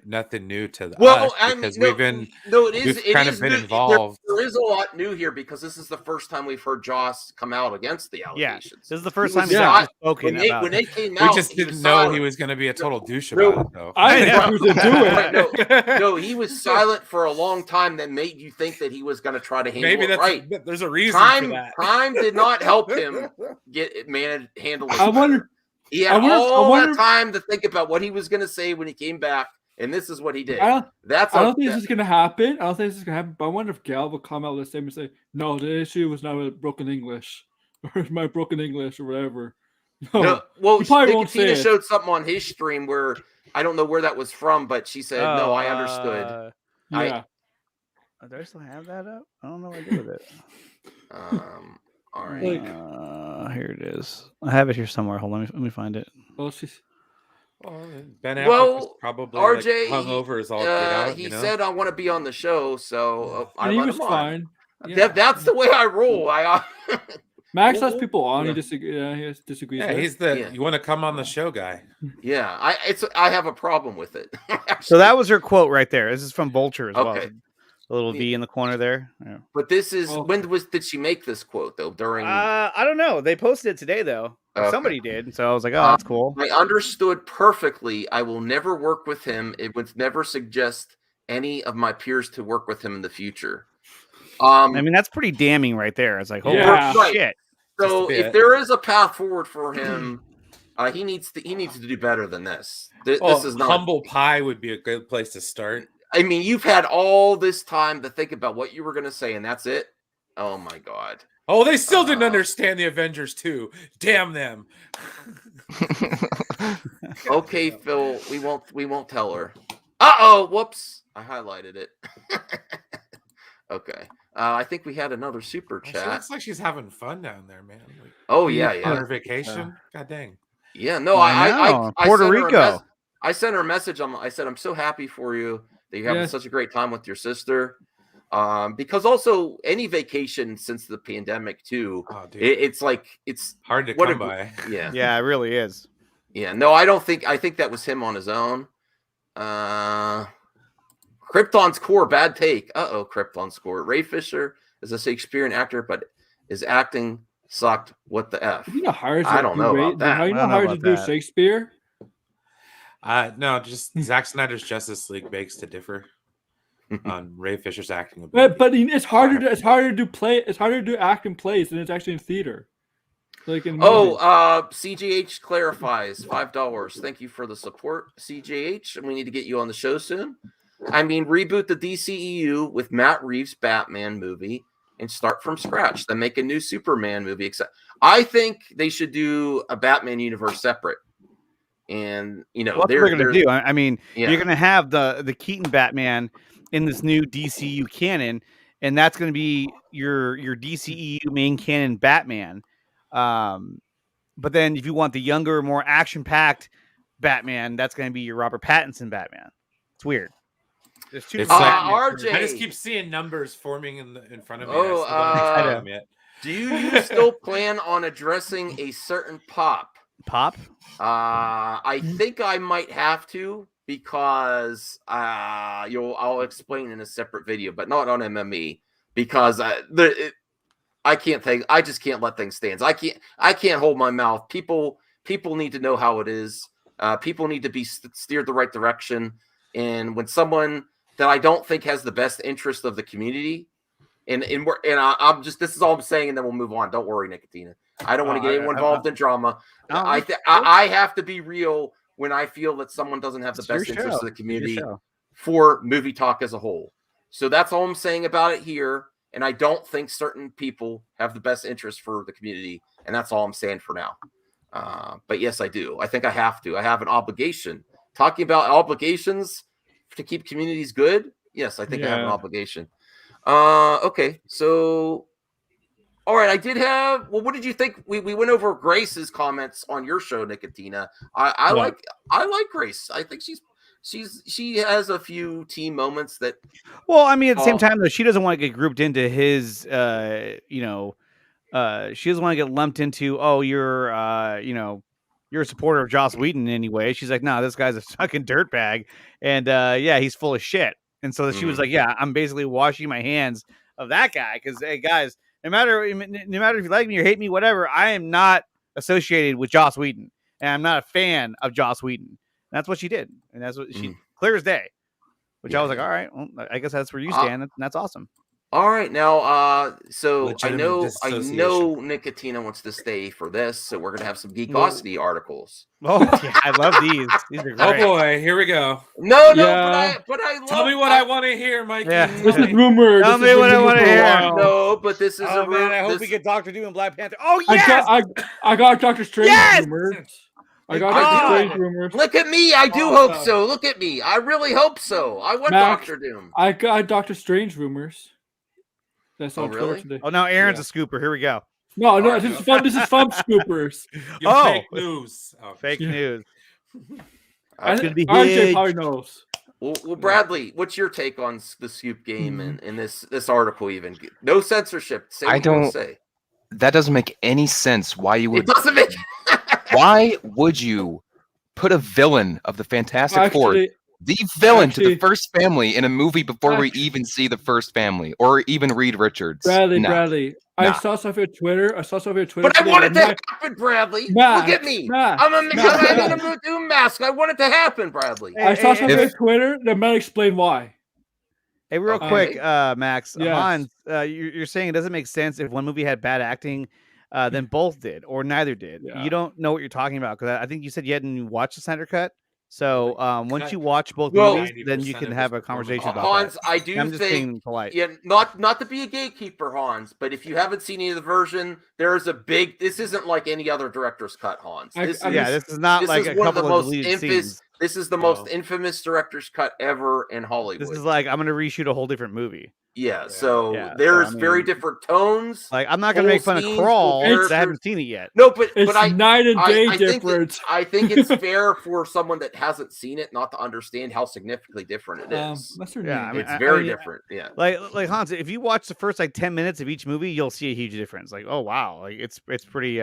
Speaker 8: nothing new to
Speaker 1: Well,
Speaker 8: us
Speaker 1: I mean,
Speaker 8: because
Speaker 1: no,
Speaker 8: we've been
Speaker 1: no, it is.
Speaker 8: we've
Speaker 1: It
Speaker 8: kind
Speaker 1: is
Speaker 8: of been
Speaker 1: new.
Speaker 8: involved.
Speaker 1: There is a lot new here because this is the first time we've heard Joss come out against the
Speaker 15: Yeah,
Speaker 1: allegations.
Speaker 15: this is the first
Speaker 1: He
Speaker 15: time
Speaker 1: was
Speaker 15: he's
Speaker 1: silent.
Speaker 15: actually spoken
Speaker 1: When
Speaker 15: about
Speaker 1: they
Speaker 15: it.
Speaker 1: came
Speaker 8: We
Speaker 1: out,
Speaker 8: just
Speaker 1: he
Speaker 8: didn't
Speaker 1: was
Speaker 8: know
Speaker 1: silent.
Speaker 8: he was going to be a total douche
Speaker 1: No,
Speaker 8: about it, though.
Speaker 12: I didn't think he was gonna do it.
Speaker 1: Right, no, he was silent for a long time. That made you think that he was going to try to handle
Speaker 8: Maybe
Speaker 1: it right.
Speaker 8: there's a reason
Speaker 1: Time,
Speaker 8: for that.
Speaker 1: time did not help him handle it.
Speaker 12: I wonder.
Speaker 1: He had
Speaker 12: I wonder-
Speaker 1: all
Speaker 12: I wonder-
Speaker 1: that time to think about what he was going to say when he came back, and this is what he did.
Speaker 12: I don't,
Speaker 1: That's
Speaker 12: I
Speaker 1: a-
Speaker 12: don't think this is gonna happen. I don't think this is gonna happen. But I wonder if Gal will come out with the same and say, "No, the issue was not with broken English, or my broken English, or whatever." No,
Speaker 1: No, well,
Speaker 12: he probably won't say
Speaker 1: Nicotina
Speaker 12: it.
Speaker 1: showed something on his stream where I don't know where that was from, but she said, "No, I understood."
Speaker 12: Yeah.
Speaker 15: Do I still have that up? I don't know what I did with it.
Speaker 1: All right.
Speaker 12: Like-
Speaker 15: Here it is. I have it here somewhere. Hold on, let me find it.
Speaker 12: Well, she's.
Speaker 8: Ben Affleck
Speaker 1: Well,
Speaker 8: was probably
Speaker 1: RJ,
Speaker 8: like hungover as all get out.
Speaker 1: he
Speaker 8: you know?
Speaker 1: said, "I want to be on the show," so I
Speaker 12: And he
Speaker 1: let
Speaker 12: was
Speaker 1: him on.
Speaker 12: fine. Yeah.
Speaker 1: That's the way I roll.
Speaker 12: Max
Speaker 1: Well,
Speaker 12: has people on.
Speaker 1: yeah.
Speaker 12: He disagrees.
Speaker 8: Yeah,
Speaker 12: with.
Speaker 8: he's the
Speaker 1: Yeah.
Speaker 8: you want to come on the show guy.
Speaker 1: Yeah, I have a problem with it.
Speaker 15: So that was her quote right there. This is from Vulture as well.
Speaker 1: Okay.
Speaker 15: A little V in the corner there. Yeah.
Speaker 1: But this is
Speaker 12: Oh.
Speaker 1: when did she make this quote though? During
Speaker 15: I don't know. They posted it today though.
Speaker 1: Okay.
Speaker 15: Somebody did. So I was like, oh, that's cool.
Speaker 1: I understood perfectly. I will never work with him. It would never suggest any of my peers to work with him in the future.
Speaker 15: I mean, that's pretty damning right there. It's like, holy
Speaker 12: Yeah.
Speaker 15: shit.
Speaker 1: So
Speaker 8: Just a
Speaker 1: if
Speaker 8: bit.
Speaker 1: there is a path forward for him, He needs to do better than this.
Speaker 8: Well,
Speaker 1: This is not
Speaker 8: Humble Pie would be a good place to start.
Speaker 1: I mean, you've had all this time to think about what you were going to say, and that's it. Oh my god.
Speaker 8: Oh, they still didn't understand the Avengers 2. Damn them.
Speaker 1: Okay, Phil, we won't tell her. Uh-oh, whoops. I highlighted it. Okay. I think we had another super
Speaker 8: She
Speaker 1: chat.
Speaker 8: looks like she's having fun down there, man. Like,
Speaker 1: Oh yeah,
Speaker 8: on her
Speaker 1: yeah.
Speaker 8: vacation. God dang.
Speaker 1: Yeah, no,
Speaker 15: I Puerto
Speaker 1: sent her a
Speaker 15: Rico.
Speaker 1: I sent her a message. I said, I'm so happy for you that you're having
Speaker 12: Yes.
Speaker 1: such a great time with your sister. Because also any vacation since the pandemic too, it's like it's
Speaker 8: hard to
Speaker 1: what
Speaker 8: come
Speaker 1: a-
Speaker 8: by.
Speaker 1: Yeah,
Speaker 15: Yeah, it really is.
Speaker 1: yeah. No, I think that was him on his own. Krypton's core, bad take. Krypton's core. Ray Fisher is a Shakespearean actor, but his acting sucked. What the f?
Speaker 12: You know how hard
Speaker 1: I don't know about that.
Speaker 12: How you
Speaker 15: I
Speaker 12: know
Speaker 15: don't know
Speaker 12: how to
Speaker 15: about
Speaker 12: do
Speaker 15: that.
Speaker 12: Shakespeare?
Speaker 8: No, just Zack Snyder's Justice League begs to differ on Ray Fisher's acting ability.
Speaker 12: But it's harder to do act in plays than it's actually in theater. Like in movies.
Speaker 1: CGH clarifies $5. Thank you for the support, CGH. And we need to get you on the show soon. I mean, reboot the DCEU with Matt Reeves' Batman movie and start from scratch. Then make a new Superman movie. I think they should do a Batman universe separate. And
Speaker 15: Well, that's what they're going to do. I mean,
Speaker 1: Yeah.
Speaker 15: you're going to have the Keaton Batman in this new DCU canon, and that's going to be your DCEU main canon Batman. But then if you want the younger, more action-packed Batman, that's going to be your Robert Pattinson Batman. It's weird. There's two.
Speaker 8: It's like,
Speaker 1: RJ.
Speaker 8: I just keep seeing numbers forming in front of me.
Speaker 1: Oh,
Speaker 8: I still haven't yet.
Speaker 1: do you still plan on addressing a certain pop?
Speaker 15: Pop?
Speaker 1: I think I might have to because I'll explain in a separate video, but not on MME because I can't think. I just can't let things stand. I can't hold my mouth. People need to know how it is. People need to be steered the right direction. And when someone that I don't think has the best interest of the community, I'm just, this is all I'm saying, and then we'll move on. Don't worry, Nicotina. I don't want to get anyone involved in drama. I have to be real when I feel that someone doesn't have the best interest of the community for movie talk as a whole. So that's all I'm saying about it here. And I don't think certain people have the best interest for the community. And that's all I'm saying for now. But yes, I do. I think I have to. I have an obligation. Talking about obligations to keep communities good. Yes, I think I have an obligation. Okay. So, all right. I did have, well, what did you think? We went over Grace's comments on your show, Nicotina. I like Grace. I think she has a few team moments that.
Speaker 15: Well, I mean, at the same time, though, she doesn't want to get grouped into his, she doesn't want to get lumped into, you're a supporter of Joss Whedon anyway. She's like, no, this guy's a fucking dirtbag. And he's full of shit. And so she was like, I'm basically washing my hands of that guy. Because, hey, guys, no matter if you like me or hate me, whatever, I am not associated with Joss Whedon. And I'm not a fan of Joss Whedon. And that's what she did. And that's what she, clear as day. Which I was like, all right, well, I guess that's where you stand. And that's awesome.
Speaker 1: All right, now, so
Speaker 8: Legitimate
Speaker 1: I know
Speaker 8: dissociation.
Speaker 1: Nicotina wants to stay for this, so we're gonna have some Geekosity articles.
Speaker 15: Oh, yeah, I love these. These are great.
Speaker 8: Oh boy, here we go.
Speaker 1: No,
Speaker 12: Yeah.
Speaker 1: but I love.
Speaker 8: Tell me what I want to hear, Mikey.
Speaker 15: Yeah.
Speaker 12: This is rumor.
Speaker 15: Tell
Speaker 12: This
Speaker 15: me
Speaker 12: is
Speaker 15: what I
Speaker 12: rumor
Speaker 15: wanna
Speaker 12: for a
Speaker 15: hear.
Speaker 12: while.
Speaker 1: No, but this is
Speaker 15: Oh,
Speaker 1: a
Speaker 15: man, I hope
Speaker 1: this,
Speaker 15: we get Doctor Doom and Black Panther. Oh, yes!
Speaker 12: I got Doctor Strange
Speaker 15: Yes!
Speaker 12: rumors. I got
Speaker 1: I
Speaker 12: Doctor
Speaker 1: do.
Speaker 12: Strange rumors.
Speaker 1: Look at me, I do hope so. Look at me, I really hope so. I want
Speaker 12: Max,
Speaker 1: Doctor Doom.
Speaker 12: I got Doctor Strange rumors. That's on Twitter
Speaker 1: really?
Speaker 12: today.
Speaker 15: Oh, now Aaron's a scooper. Here we go.
Speaker 12: No, this is fun. This is fun scoopers.
Speaker 8: Give fake news. Oh.
Speaker 15: Fake news.
Speaker 1: That's
Speaker 15: gonna be
Speaker 12: RJ
Speaker 15: huge.
Speaker 12: probably knows.
Speaker 1: Well, Bradley, what's your take on the Scoop game and in this article? Even no censorship. Say what
Speaker 13: I
Speaker 1: you want
Speaker 13: don't-
Speaker 1: to say.
Speaker 13: That doesn't make any sense. Why you
Speaker 1: It
Speaker 13: would?
Speaker 1: doesn't make.
Speaker 13: Why would you put a villain of the Fantastic Four,
Speaker 12: Actually,
Speaker 13: the villain to the
Speaker 12: actually-
Speaker 13: first family, in a movie before we even see the first family or even Reed Richards?
Speaker 12: Bradley,
Speaker 13: No.
Speaker 12: Bradley. I
Speaker 13: Nah.
Speaker 12: saw something on Twitter.
Speaker 1: But I
Speaker 12: today
Speaker 1: want it
Speaker 12: that
Speaker 1: to happen, Bradley.
Speaker 12: Max,
Speaker 1: Look at me.
Speaker 12: Max,
Speaker 1: I'm in
Speaker 12: Max.
Speaker 1: a Doom mask. I want it to happen, Bradley.
Speaker 12: I saw something on
Speaker 13: if-
Speaker 12: Twitter that might explain why.
Speaker 15: Hey, real
Speaker 1: Okay.
Speaker 15: quick, Max.
Speaker 12: Yes.
Speaker 15: Hans, you're saying it doesn't make sense if one movie had bad acting than both did, or neither did.
Speaker 12: Yeah.
Speaker 15: You don't know what you're talking about because I think you said you hadn't watched the Snyder Cut. So once you watch both movies, then you can have a conversation about
Speaker 1: Hans,
Speaker 15: that.
Speaker 1: I do
Speaker 15: I'm just
Speaker 1: think,
Speaker 15: being polite.
Speaker 1: yeah, not to be a gatekeeper, Hans, but if you haven't seen any of the version, there is a big. This isn't like any other director's cut, Hans. This
Speaker 15: is not
Speaker 1: this
Speaker 15: like
Speaker 1: is
Speaker 15: a
Speaker 1: one
Speaker 15: couple
Speaker 1: of the most
Speaker 15: deleted
Speaker 1: infamous.
Speaker 15: scenes.
Speaker 1: This is the most infamous director's cut ever in Hollywood.
Speaker 15: This is like I'm going to reshoot a whole different movie.
Speaker 1: Yeah, so
Speaker 15: Yeah,
Speaker 1: there's
Speaker 15: I mean,
Speaker 1: very different tones.
Speaker 15: Like I'm not going to make fun of Crawl because I haven't seen it yet.
Speaker 1: No, but
Speaker 12: It's
Speaker 1: I
Speaker 12: night and day
Speaker 1: I think
Speaker 12: difference.
Speaker 1: I think it's fair for someone that hasn't seen it not to understand how significantly different it is.
Speaker 15: Yeah, I mean,
Speaker 1: it's very
Speaker 15: mean,
Speaker 1: different. Yeah,
Speaker 15: like Hans, if you watch the first like 10 minutes of each movie, you'll see a huge difference. Like, oh wow, like it's pretty.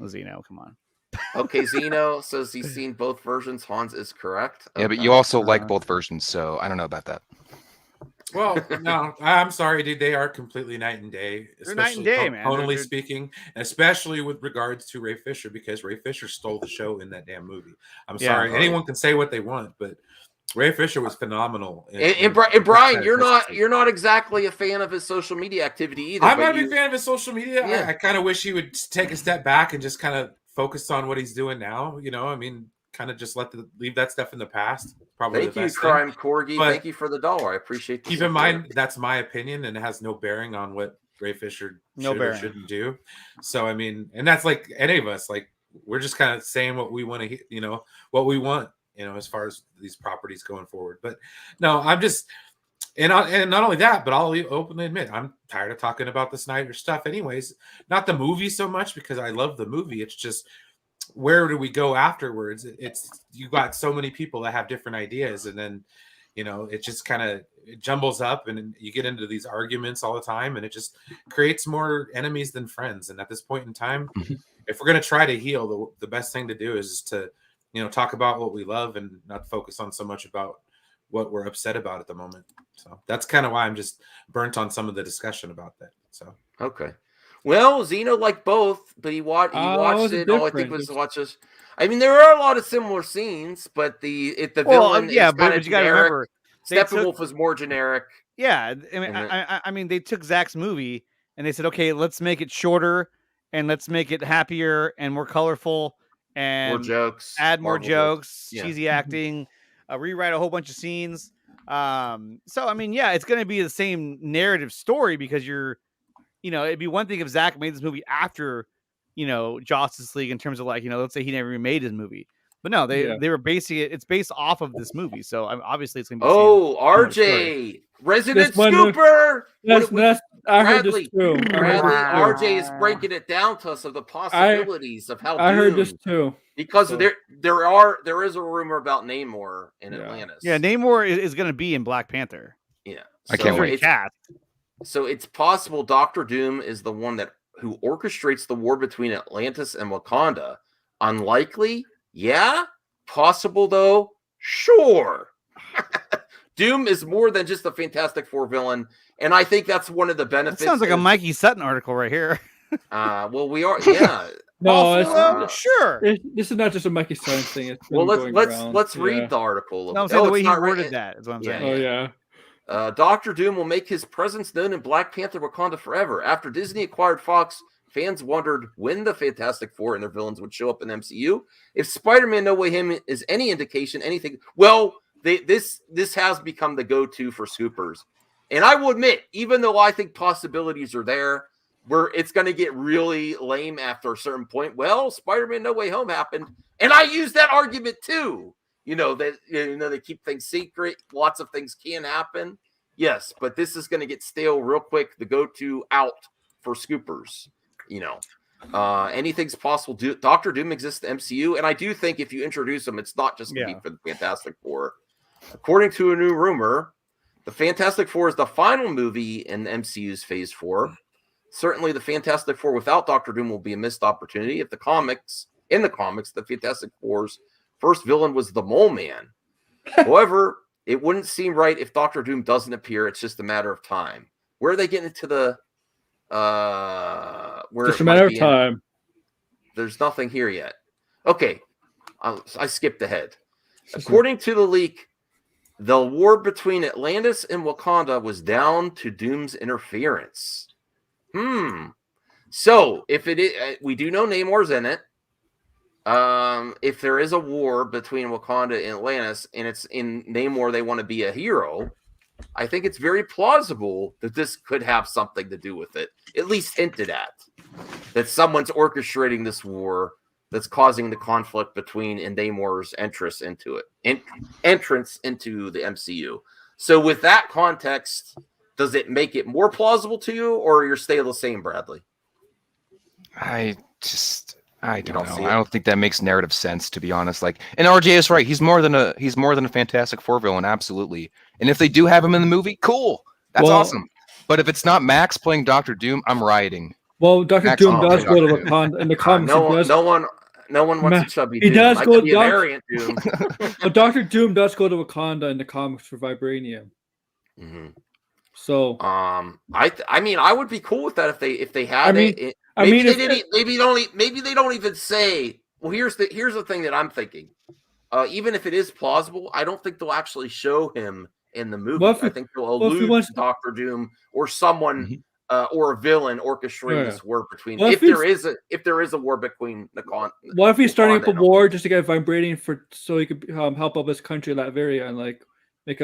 Speaker 15: Zeno, come on.
Speaker 1: Okay, Zeno says he's seen both versions. Hans is correct.
Speaker 13: Yeah, but you also like both versions, so I don't know about that.
Speaker 8: Well, no, I'm sorry, dude. They are completely night and day.
Speaker 15: They're night and day, man.
Speaker 8: Tonally
Speaker 15: They're-
Speaker 8: speaking, especially with regards to Ray Fisher, because Ray Fisher stole the show in that damn movie. I'm
Speaker 15: Yeah,
Speaker 8: sorry.
Speaker 15: right.
Speaker 8: Anyone can say what they want, but Ray Fisher was phenomenal.
Speaker 1: And Brian, you're not exactly a fan of his social media activity either.
Speaker 8: I'm
Speaker 1: but
Speaker 8: not a big fan of his social media.
Speaker 1: Yeah.
Speaker 8: I kind of wish he would take a step back and just kind of focus on what he's doing now. You know, I mean, kind of just leave that stuff in the past. Probably
Speaker 1: Thank
Speaker 8: the
Speaker 1: you,
Speaker 8: best
Speaker 1: Crime
Speaker 8: thing.
Speaker 1: Corgi.
Speaker 8: But
Speaker 1: Thank you for the dollar. I appreciate.
Speaker 8: Keep in mind that's my opinion, and it has no bearing on what Ray Fisher
Speaker 15: No
Speaker 8: should or
Speaker 15: bearing.
Speaker 8: shouldn't do. So I mean, and that's like any of us. Like we're just kind of saying what we want to, what we want, as far as these properties going forward. But no, I'm just. And not only that, but I'll openly admit I'm tired of talking about the Snyder stuff. Anyways, not the movie so much because I love the movie. It's just where do we go afterwards? It's you got so many people that have different ideas, and then it just kind of jumbles up, and you get into these arguments all the time, and it just creates more enemies than friends. And at this point in time, if we're gonna try to heal, the best thing to do is to talk about what we love and not focus on so much about what we're upset about at the moment. So that's kind of why I'm just burnt on some of the discussion about that. So
Speaker 1: okay, well, Zeno liked both, but he watched it. All I think was watches. I mean, there are a lot of similar scenes, but the villain is
Speaker 15: but
Speaker 1: kind
Speaker 15: you
Speaker 1: of
Speaker 15: gotta
Speaker 1: generic.
Speaker 15: remember, they
Speaker 1: Steppenwolf was more generic.
Speaker 15: Yeah, I mean, I mean, they took Zach's movie and they said, okay, let's make it shorter and let's make it happier and more colorful and
Speaker 1: More jokes,
Speaker 15: add more
Speaker 1: Marvel
Speaker 15: jokes,
Speaker 1: yeah.
Speaker 15: cheesy acting, rewrite a whole bunch of scenes. So I mean, yeah, it's going to be the same narrative story because it'd be one thing if Zach made this movie after, Justice League in terms of like, let's say he never even made his movie. But no, they were basing it. It's based off of this movie, so obviously it's gonna be.
Speaker 1: RJ, resident scooper.
Speaker 12: I heard this too.
Speaker 1: Bradley, RJ is breaking it down to us of the possibilities of how.
Speaker 12: I heard this too
Speaker 1: because there is a rumor about Namor in Atlantis.
Speaker 15: Yeah, Namor is going to be in Black Panther.
Speaker 1: Yeah,
Speaker 13: I can't wait.
Speaker 1: So it's possible Doctor Doom is the one who orchestrates the war between Atlantis and Wakanda. Unlikely. Yeah, possible though. Sure. Doom is more than just a Fantastic Four villain, and I think that's one of the benefits.
Speaker 15: That sounds like a Mikey Sutton article right here.
Speaker 1: Well, we are. Yeah.
Speaker 12: No,
Speaker 15: sure.
Speaker 12: This is not just a Mikey Sutton thing. It's
Speaker 1: Well,
Speaker 12: been
Speaker 1: let's
Speaker 12: going
Speaker 1: let's
Speaker 12: around.
Speaker 1: read the article.
Speaker 15: No, I'm saying the way he worded that is what I'm saying.
Speaker 12: Oh yeah.
Speaker 1: Doctor Doom will make his presence known in Black Panther Wakanda forever. After Disney acquired Fox, fans wondered when the Fantastic Four and their villains would show up in MCU. If Spider-Man No Way Home is any indication, anything, well, this has become the go-to for scoopers. And I will admit, even though I think possibilities are there, where it's going to get really lame after a certain point, well, Spider-Man No Way Home happened, and I use that argument too. They keep things secret. Lots of things can happen. Yes, but this is going to get stale real quick. The go-to out for scoopers. Anything's possible. Doctor Doom exists in the MCU, and I do think if you introduce him, it's not just going to be for the Fantastic Four. According to a new rumor, the Fantastic Four is the final movie in the MCU's Phase 4. Certainly, the Fantastic Four without Doctor Doom will be a missed opportunity. In the comics, the Fantastic Four's first villain was the Mole Man. However, it wouldn't seem right if Doctor Doom doesn't appear. It's just a matter of time. Where are they getting into the where
Speaker 12: Just a matter of time.
Speaker 1: There's nothing here yet. Okay, I skipped ahead. According to the leak, the war between Atlantis and Wakanda was down to Doom's interference. So if it is, we do know Namor's in it. If there is a war between Wakanda and Atlantis, and it's in Namor, they want to be a hero. I think it's very plausible that this could have something to do with it, at least hinted at. That someone's orchestrating this war that's causing the conflict between and Namor's entrance into it, entrance into the MCU. So with that context, does it make it more plausible to you, or you're staying the same, Bradley?
Speaker 13: I don't know. I don't think that makes narrative sense, to be honest. Like, and RJ is right. He's more than a Fantastic Four villain, absolutely. And if they do have him in the movie, cool. That's awesome. But if it's not Max playing Doctor Doom, I'm rioting.
Speaker 12: Well, Doctor Doom does go to Wakanda in the comics.
Speaker 1: No one wants a chubby
Speaker 12: He
Speaker 1: Doom.
Speaker 12: does
Speaker 1: I
Speaker 12: go
Speaker 1: could be a variant Doom.
Speaker 12: But Doctor Doom does go to Wakanda in the comics for vibranium.
Speaker 1: Mm-hmm.
Speaker 12: So,
Speaker 1: I mean, I would be cool with that if they had it. Maybe they don't even say. Well, here's the thing that I'm thinking. Even if it is plausible, I don't think they'll actually show him in the movie. I think they'll allude to Doctor Doom or someone or a villain orchestrating this war between. If there is a war between the
Speaker 12: what if he's starting up a war just to get vibranium so he could help up his country, Latveria, and like make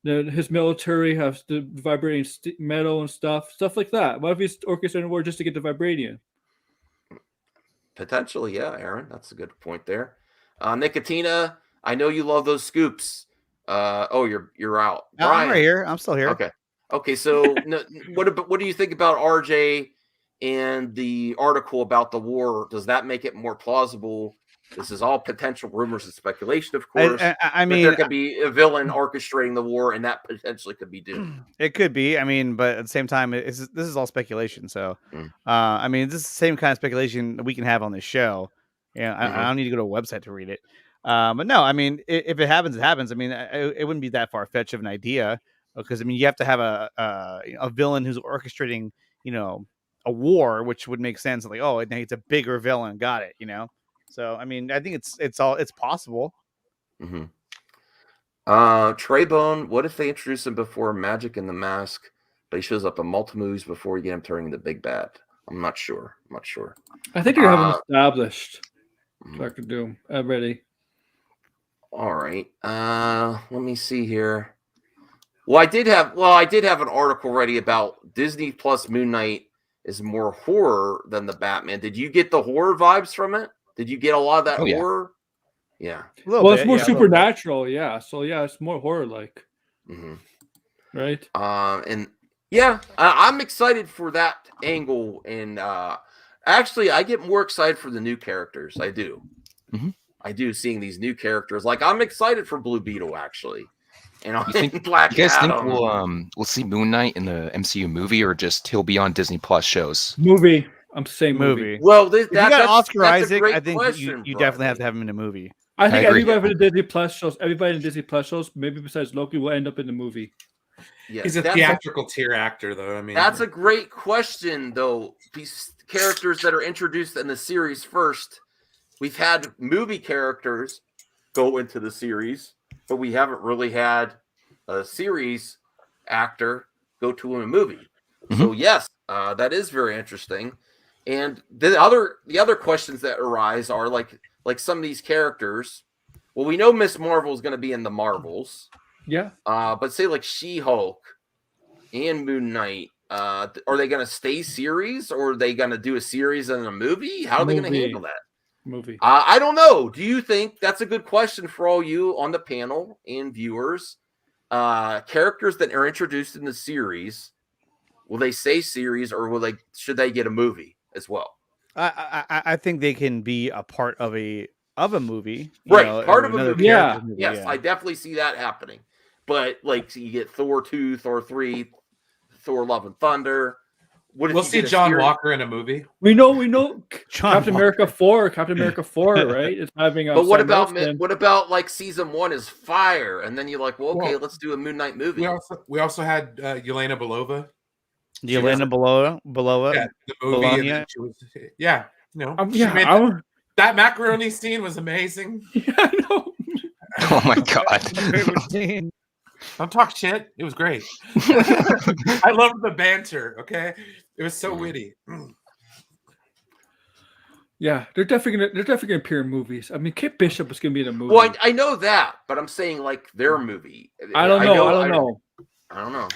Speaker 12: his military have the vibranium metal and stuff like that. What if he's orchestrating a war just to get the vibranium?
Speaker 1: Potentially, yeah, Aaron. That's a good point there. Nicotina, I know you love those scoops. You're out.
Speaker 15: No, I'm right here. I'm still here.
Speaker 1: Okay. So, what do you think about RJ and the article about the war? Does that make it more plausible? This is all potential rumors and speculation, of course.
Speaker 15: I mean,
Speaker 1: there could be a villain orchestrating the war, and that potentially could be Doom.
Speaker 15: It could be. I mean, but at the same time, this is all speculation. So, I mean, this is the same kind of speculation that we can have on this show. Yeah, I don't need to go to a website to read it. But no, I mean, if it happens, it happens. I mean, it wouldn't be that far fetched of an idea, because I mean, you have to have a villain who's orchestrating, a war, which would make sense. Like, oh, it's a bigger villain. Got it. So I mean, I think it's possible.
Speaker 1: Mm-hmm. Treybone, what if they introduce him before Magic and the Mask, but he shows up in multiple movies before you get him turning the big bad? I'm not sure.
Speaker 12: I think you're having established Doctor Doom already.
Speaker 1: All right. Let me see here. Well, I did have an article ready about Disney Plus Moon Knight is more horror than the Batman. Did you get the horror vibes from it? Did you get a lot of that horror? Yeah.
Speaker 12: Well, it's more supernatural, yeah. So yeah, it's more horror-like.
Speaker 1: Mm-hmm.
Speaker 12: Right?
Speaker 1: And yeah, I'm excited for that angle. And actually, I get more excited for the new characters. I do.
Speaker 13: Mm-hmm.
Speaker 1: I do, seeing these new characters. Like, I'm excited for Blue Beetle, actually. And
Speaker 13: you guys think we'll see Moon Knight in the MCU movie, or just he'll be on Disney Plus shows?
Speaker 12: Movie. I'm saying movie.
Speaker 1: Well,
Speaker 15: if you got Oscar Isaac, I think you definitely have to have him in a movie.
Speaker 12: I think everybody in the Disney Plus shows, maybe besides Loki, will end up in the movie.
Speaker 1: Yeah,
Speaker 8: he's a theatrical tier actor, though. I mean,
Speaker 1: that's a great question, though. These characters that are introduced in the series first, we've had movie characters go into the series, but we haven't really had a series actor go to a movie. Mm-hmm. So yes, that is very interesting. And the other questions that arise are like some of these characters. Well, we know Miss Marvel is going to be in the Marvels.
Speaker 12: Yeah.
Speaker 1: But say like She-Hulk and Moon Knight, are they going to stay series, or are they going to do a series and a movie? How are they going to handle that?
Speaker 12: Movie.
Speaker 1: I don't know. Do you think that's a good question for all you on the panel and viewers? Characters that are introduced in the series, will they stay series, or should they get a movie as well?
Speaker 15: I think they can be a part of a movie,
Speaker 1: right? Part of a movie.
Speaker 15: Yeah.
Speaker 1: Yes, I definitely see that happening. But so you get Thor 2, Thor 3, Thor: Love and Thunder.
Speaker 8: We'll see John Walker in a movie.
Speaker 12: We know Captain America 4, right? It's having.
Speaker 1: But what about like season 1 is fire, and then you're like, well, okay, let's do a Moon Knight movie.
Speaker 8: We also had Yelena Belova.
Speaker 15: Yelena Belova.
Speaker 8: Yeah, the movie. That macaroni scene was amazing.
Speaker 12: Yeah, I know.
Speaker 13: Oh my god.
Speaker 8: Don't talk shit. It was great. I loved the banter. Okay, it was so witty.
Speaker 12: Yeah, they're definitely gonna appear in movies. I mean, Kate Bishop is gonna be in a movie.
Speaker 1: Well, I know that, but I'm saying like their movie.
Speaker 12: I don't know.
Speaker 1: I don't know.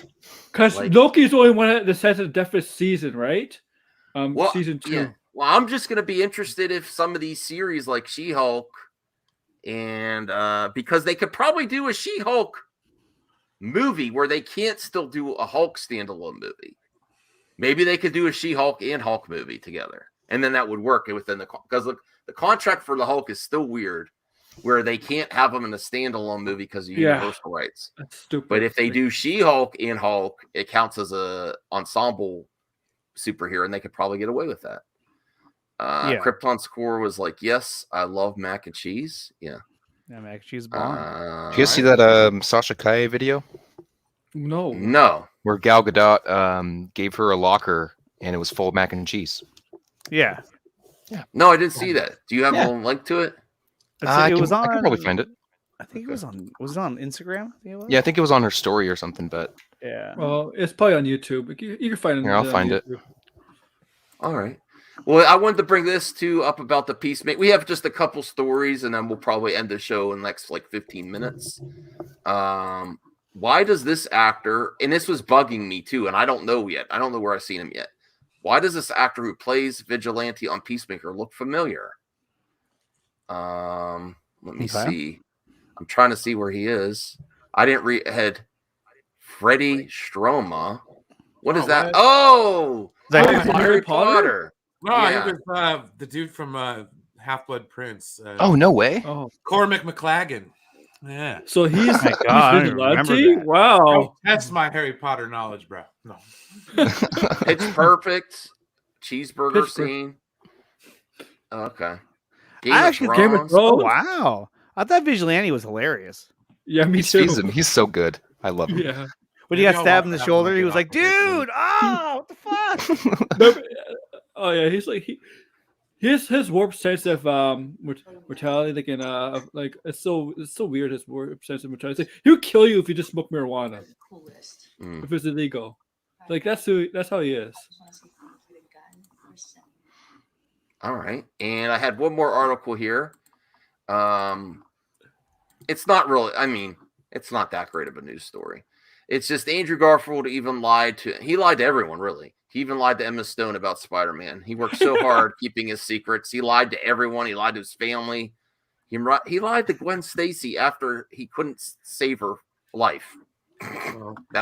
Speaker 12: Because Loki's the only one that says a definite season, right?
Speaker 1: Well,
Speaker 12: season 2.
Speaker 1: yeah. Well, I'm just gonna be interested if some of these series like She-Hulk, and because they could probably do a She-Hulk movie where they can't still do a Hulk standalone movie. Maybe they could do a She-Hulk and Hulk movie together, and then that would work within because the contract for the Hulk is still weird, where they can't have them in a standalone movie because of Universal rights.
Speaker 12: That's stupid.
Speaker 1: But if they do She-Hulk and Hulk, it counts as a ensemble superhero, and they could probably get away with that. Krypton's core was like, yes, I love mac and cheese. Yeah,
Speaker 15: mac and cheese bomb.
Speaker 13: Did you guys see that Sasha Kaye video?
Speaker 12: No.
Speaker 13: Where Gal Gadot gave her a locker and it was full of mac and cheese.
Speaker 15: Yeah.
Speaker 1: No, I didn't see that. Do you have a link to it?
Speaker 13: I can probably find it.
Speaker 15: I think it was on. Was it on Instagram? I think it was?
Speaker 13: Yeah, I think it was on her story or something. But
Speaker 15: yeah.
Speaker 12: Well, it's probably on YouTube. You can find it.
Speaker 13: Here, I'll find it.
Speaker 1: All right. Well, I wanted to bring this up about the Peacemaker. We have just a couple stories, and then we'll probably end the show in the next 15 minutes. Why does this actor, and this was bugging me too, and I don't know yet. I don't know where I've seen him yet. Why does this actor who plays Vigilante on Peacemaker look familiar? Let me see. I'm trying to see where he is. I didn't read ahead. Freddie Stroma. What is that? Oh, Harry Potter.
Speaker 8: No, he was the dude from Half-Blood Prince.
Speaker 13: Oh, no way.
Speaker 12: Oh,
Speaker 8: Cormac McLagan. Yeah.
Speaker 12: So he's,
Speaker 15: oh my God,
Speaker 12: he's Vigilante? Wow.
Speaker 8: Oh, that's my Harry Potter knowledge, bro. No.
Speaker 1: Pitch Perfect. Cheeseburger scene. Oh, okay.
Speaker 15: I actually came with. Oh, wow. I thought Vigilante was hilarious.
Speaker 12: Yeah, me too.
Speaker 13: He's so good. I love him.
Speaker 12: Yeah.
Speaker 15: When he got stabbed in the shoulder, he was like, dude, what the fuck?
Speaker 12: Oh yeah, he's like his warped sense of mortality, like it's so weird. His warped sense of mortality. Like, he would kill you if you just smoke marijuana. If it's illegal, like that's how he is.
Speaker 1: All right, and I had one more article here. It's not really. I mean, it's not that great of a news story. It's just Andrew Garfield even lied to everyone, really. He even lied to Emma Stone about Spider-Man. He worked so hard keeping his secrets. He lied to everyone. He lied to his family. He lied to Gwen Stacy after he couldn't save her life.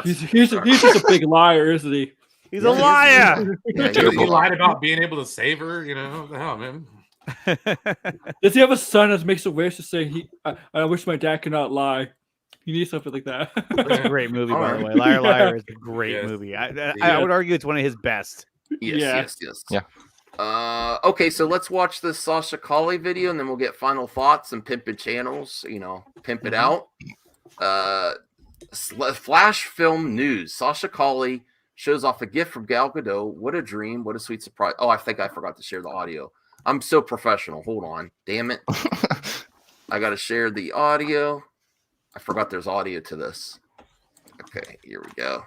Speaker 12: He's just a big liar, isn't he?
Speaker 15: He's a liar.
Speaker 8: He lied about being able to save her. You know, what the hell, man.
Speaker 12: Does he have a son that makes a wish to say I wish my dad could not lie? He needs something like that.
Speaker 15: It's a great movie, by the way. Liar, Liar is a great movie. I would argue it's one of his best.
Speaker 1: Yes. Yeah. Okay, so let's watch the Sasha Calle video, and then we'll get final thoughts and pimping channels. Pimp it out. Flash film news. Sasha Calle shows off a gift from Gal Gadot. What a dream! What a sweet surprise! Oh, I think I forgot to share the audio. I'm so professional. Hold on, damn it! I got to share the audio. I forgot there's audio to this. Okay, here we go.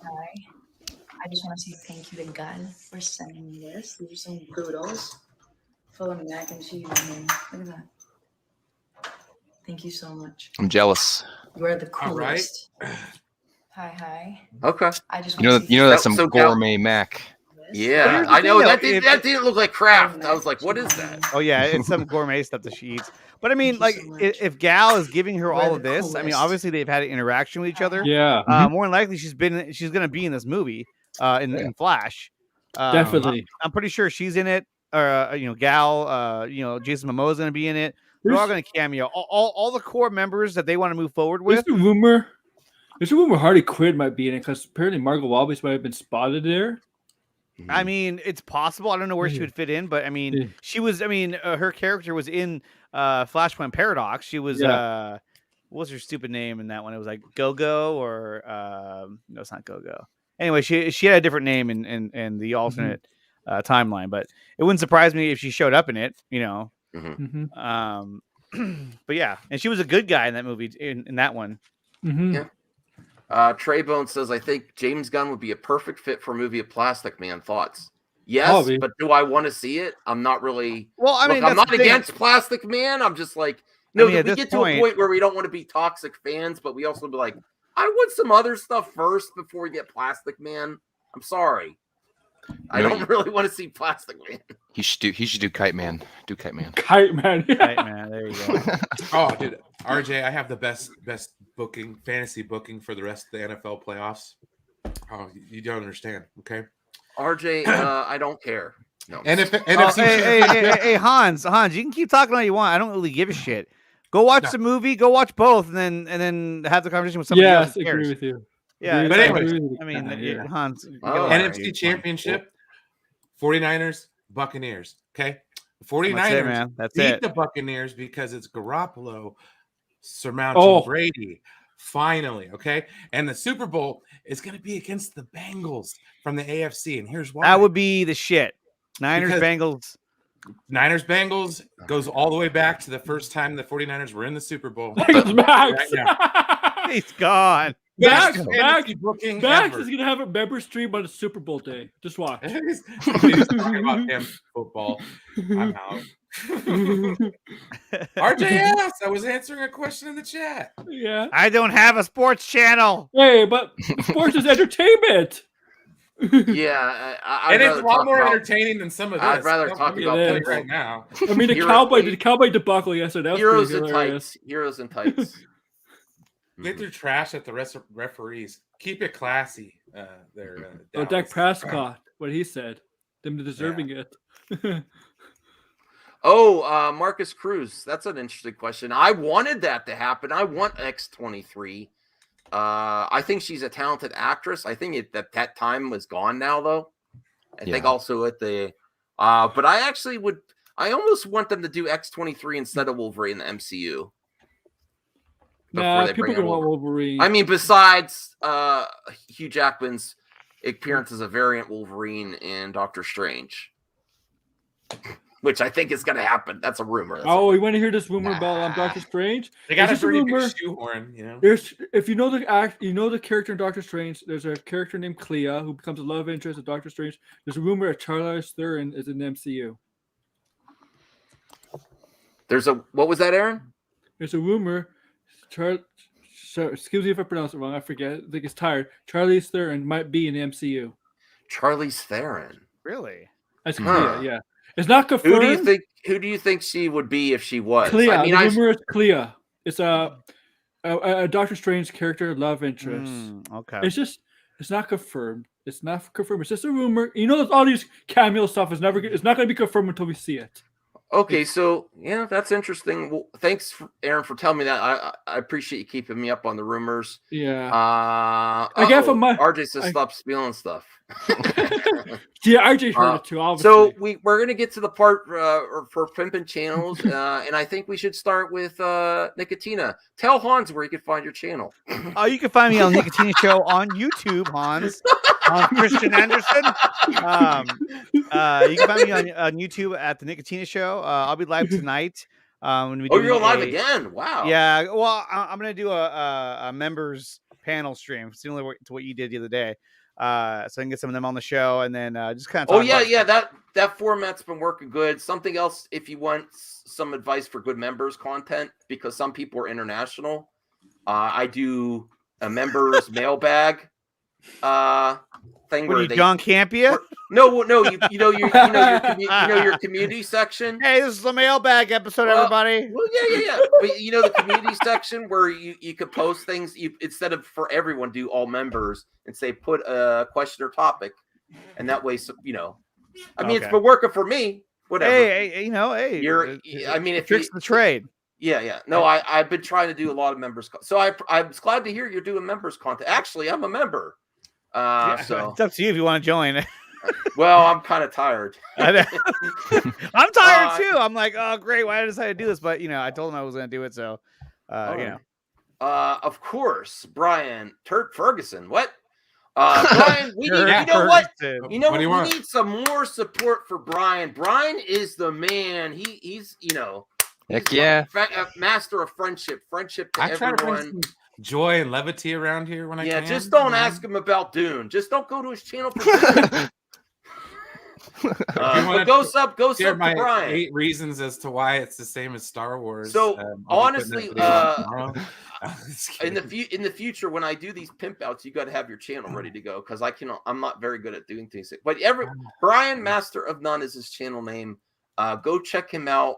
Speaker 11: Hi. I just want to say thank you to God for sending me this. These are some noodles full of mac and cheese in here. Look at that. Thank you so much.
Speaker 13: I'm jealous.
Speaker 11: You are the coolest. Hi.
Speaker 1: Okay.
Speaker 11: I just
Speaker 13: you know that's some gourmet mac.
Speaker 1: Yeah, I know that didn't look like Kraft. I was like, what is that?
Speaker 15: Oh yeah, it's some gourmet stuff that she eats. But I mean, like, if Gal is giving her all of this, I mean, obviously they've had an interaction with each other.
Speaker 12: Yeah.
Speaker 15: More than likely, she's gonna be in this movie, in Flash.
Speaker 12: Definitely.
Speaker 15: I'm pretty sure she's in it. Or Gal, Jason Momoa is gonna be in it. They're all gonna cameo. All the core members that they want to move forward with.
Speaker 12: There's a rumor Harley Quinn might be in it because apparently Margot Robbie might have been spotted there.
Speaker 15: I mean, it's possible. I don't know where she would fit in, but I mean, she was. I mean, her character was in Flashpoint Paradox. She was. What was her stupid name in that one? It was like Go-Go or no, it's not Go-Go. Anyway, she had a different name in the alternate timeline, but it wouldn't surprise me if she showed up in it. But yeah, and she was a good guy in that movie in that one.
Speaker 1: Yeah. Trey Bone says, I think James Gunn would be a perfect fit for a movie of Plastic Man. Thoughts? Yes,
Speaker 12: Probably.
Speaker 1: but do I want to see it? I'm not really.
Speaker 15: Well, I mean,
Speaker 1: look, I'm
Speaker 15: that's
Speaker 1: not
Speaker 15: the thing.
Speaker 1: against Plastic Man. I'm just like, no,
Speaker 15: I mean, at
Speaker 1: we
Speaker 15: this
Speaker 1: get to a point where we don't want to be toxic fans, but we also be like, I want some other stuff first before we get Plastic Man. I'm sorry. I don't really want to see Plastic Man.
Speaker 13: He should do Kite Man. Do Kite Man.
Speaker 12: Kite Man.
Speaker 15: Kite Man. There you go.
Speaker 8: Oh, dude, RJ, I have the best fantasy booking for the rest of the NFL playoffs. Oh, you don't understand, okay?
Speaker 1: RJ, I don't care. No.
Speaker 15: Hey, Hans, you can keep talking all you want. I don't really give a shit. Go watch the movie. Go watch both, and then have the conversation with somebody else.
Speaker 12: Yes, agree with you.
Speaker 15: Yeah,
Speaker 8: but anyway,
Speaker 15: I mean, Hans,
Speaker 8: NFC Championship, 49ers, Buccaneers. Okay, the 49ers
Speaker 15: That's it, man. That's
Speaker 8: beat
Speaker 15: it.
Speaker 8: the Buccaneers because it's Garoppolo surmounting Brady. Finally, okay, and the Super Bowl is going to be against the Bengals from the AFC, and here's why.
Speaker 15: That would be the shit. Bengals
Speaker 8: goes all the way back to the first time the 49ers were in the Super Bowl.
Speaker 12: Max.
Speaker 8: Right now.
Speaker 15: He's gone.
Speaker 12: Max
Speaker 8: Best
Speaker 12: is
Speaker 8: ever.
Speaker 12: gonna have a member stream on a Super Bowl day. Just watch.
Speaker 8: He's talking about damn football. I'm out. RJ asked. I was answering a question in the chat.
Speaker 12: Yeah.
Speaker 15: I don't have a sports channel.
Speaker 12: Hey, but sports is entertainment.
Speaker 1: Yeah,
Speaker 8: and it's a lot more entertaining than some of this.
Speaker 1: I'd rather talk about
Speaker 12: it
Speaker 1: football
Speaker 8: right now.
Speaker 12: I mean, the cowboy debacle yesterday. That was
Speaker 1: Heroes
Speaker 12: pretty
Speaker 1: in
Speaker 12: hilarious.
Speaker 1: tights. Heroes in tights.
Speaker 8: They threw trash at the referees. Keep it classy.
Speaker 12: Dak Prescott, what he said, them deserving it.
Speaker 1: Oh, Marcus Cruz. That's an interesting question. I wanted that to happen. I want X-23. I think she's a talented actress. I think that time was gone now, though. I think also at the, but I actually would. I almost want them to do X-23 instead of Wolverine in the MCU.
Speaker 12: Nah, people don't want Wolverine.
Speaker 1: I mean, besides Hugh Jackman's appearance as a variant Wolverine in Doctor Strange, which I think is going to happen. That's a rumor.
Speaker 12: You want to hear this rumor about Doctor Strange?
Speaker 8: They got a
Speaker 12: rumor.
Speaker 8: big shoehorn, you know.
Speaker 12: If you know the character in Doctor Strange, there's a character named Clea who becomes a love interest of Doctor Strange. There's a rumor that Charlize Theron is in the MCU.
Speaker 1: What was that, Aaron?
Speaker 12: There's a rumor. Excuse me if I pronounce it wrong. I forget. I think it's tired. Charlize Theron might be in the MCU.
Speaker 1: Charlize Theron,
Speaker 15: really?
Speaker 12: That's Clea. Yeah, it's not confirmed.
Speaker 1: Who do you think she would be if she was?
Speaker 12: Clea.
Speaker 1: I mean,
Speaker 12: the rumor is Clea. It's a Doctor Strange character love interest.
Speaker 15: Okay.
Speaker 12: It's not confirmed. It's not confirmed. It's just a rumor. You know, all these cameo stuff is never. It's not going to be confirmed until we see it.
Speaker 1: Okay, so yeah, that's interesting. Well, thanks, Aaron, for telling me that. I appreciate you keeping me up on the rumors.
Speaker 12: Yeah.
Speaker 1: I get from RJ says stop spilling stuff.
Speaker 12: Yeah, RJ heard it too. Obviously.
Speaker 1: So we're gonna get to the part for pimping channels, and I think we should start with Nicotina. Tell Hans where you can find your channel.
Speaker 15: You can find me on Nicotina Show on YouTube, Hans. Christian Anderson. You can find me on YouTube at the Nicotina Show. I'll be live tonight.
Speaker 1: You're live again! Wow.
Speaker 15: Yeah. Well, I'm gonna do a members panel stream similar to what you did the other day. So I can get some of them on the show, and then just kind of.
Speaker 1: That format's been working good. Something else, if you want some advice for good members content, because some people are international. I do a members mailbag thing.
Speaker 15: What are you, John Campia?
Speaker 1: No, you know your community section.
Speaker 15: Hey, this is the mailbag episode, everybody.
Speaker 1: Well, yeah. But you know the community section where you could post things. You instead of for everyone, do all members and say put a question or topic, and that way, I mean, it's been working for me. Whatever.
Speaker 15: Hey,
Speaker 1: if
Speaker 15: tricks the trade.
Speaker 1: Yeah. No, I've been trying to do a lot of members. So I was glad to hear you're doing members content. Actually, I'm a member. So
Speaker 15: it's up to you if you want to join.
Speaker 1: Well, I'm kind of tired.
Speaker 15: I'm tired too. I'm like, oh great, why did I decide to do this? But I told him I was going to do it, so
Speaker 1: of course, Brian Turd Ferguson. What? Brian, we need. We need some more support for Brian. Brian is the man. He's
Speaker 13: Heck yeah.
Speaker 1: Master of friendship to
Speaker 8: I try to bring
Speaker 1: everyone.
Speaker 8: some joy and levity around here when I can.
Speaker 1: Just don't ask him about Dune. Just don't go to his channel for Dune. But go sub to Brian.
Speaker 8: 8 reasons as to why it's the same as Star Wars.
Speaker 1: So honestly, in
Speaker 8: in
Speaker 1: the future, when I do these pimp outs, you got to have your channel ready to go because I'm not very good at doing things. But Brian Master of None is his channel name. Go check him out.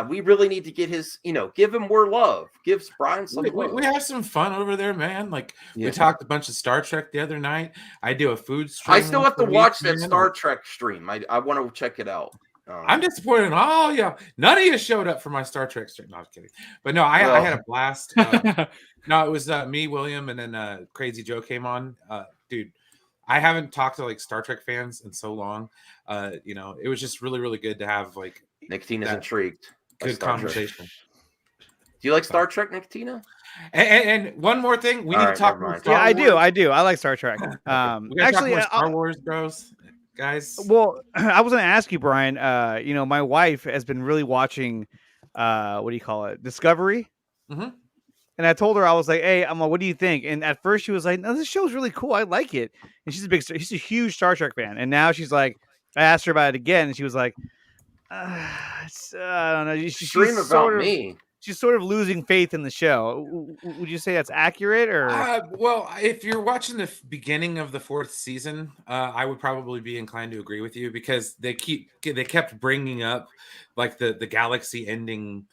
Speaker 1: We really need to get his, give him more love. Give Brian some love.
Speaker 8: We have some fun over there, man. We talked a bunch of Star Trek the other night. I do a food stream.
Speaker 1: I still have to watch that Star Trek stream. I want to check it out.
Speaker 8: I'm disappointed in all y'all. None of you showed up for my Star Trek stream. No, I'm kidding. But no, I had a blast. No, it was me, William, and then Crazy Joe came on. Dude, I haven't talked to Star Trek fans in so long. It was just really, really good to have
Speaker 1: Nicotina's intrigued.
Speaker 8: Good conversation.
Speaker 1: Do you like Star Trek, Nicotina?
Speaker 8: And one more thing, we need to talk about Star Wars.
Speaker 15: I do. I like Star Trek.
Speaker 8: Actually, Star Wars bros, guys.
Speaker 15: Well, I was going to ask you, Brian. My wife has been really watching. What do you call it? Discovery.
Speaker 8: Mm-hmm.
Speaker 15: And I told her, I was like, "Hey, I'm like, what do you think?" And at first, she was like, "No, this show's really cool. I like it." And she's a huge Star Trek fan. And now she's like, I asked her about it again, and she was like, I don't know. She's sort of losing faith in the show. Would you say that's accurate, or?
Speaker 8: Well, if you're watching the beginning of the 4th season, I would probably be inclined to agree with you because they kept bringing up the galaxy ending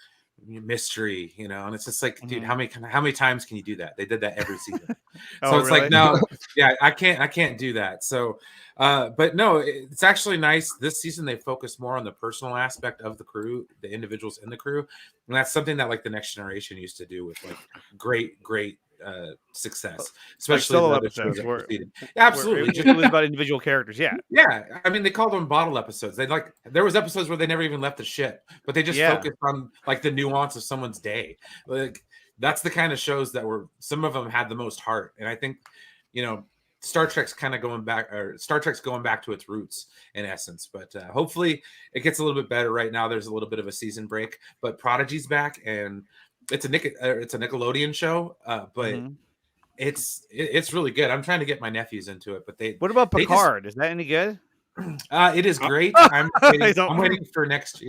Speaker 8: mystery, and it's just dude, how many times can you do that? They did that every season. So it's really? No, yeah, I can't do that. So but no, it's actually nice this season. They focus more on the personal aspect of the crew, the individuals in the crew, and that's something that the Next Generation used to do with great success, especially
Speaker 15: solo episodes.
Speaker 8: Absolutely,
Speaker 15: just really about individual characters.
Speaker 8: Yeah. I mean, they called them bottle episodes. There was episodes where they never even left the ship, but they just focused on the nuance of someone's day. That's the kind of shows that some of them had the most heart, and I think Star Trek's kind of going back, or Star Trek's going back to its roots in essence. But hopefully, it gets a little bit better. Right now, there's a little bit of a season break, but Prodigy's back and. It's a Nickelodeon show, but it's really good. I'm trying to get my nephews into it, but
Speaker 15: What about Picard? Is that any good?
Speaker 8: It is great. I'm waiting for next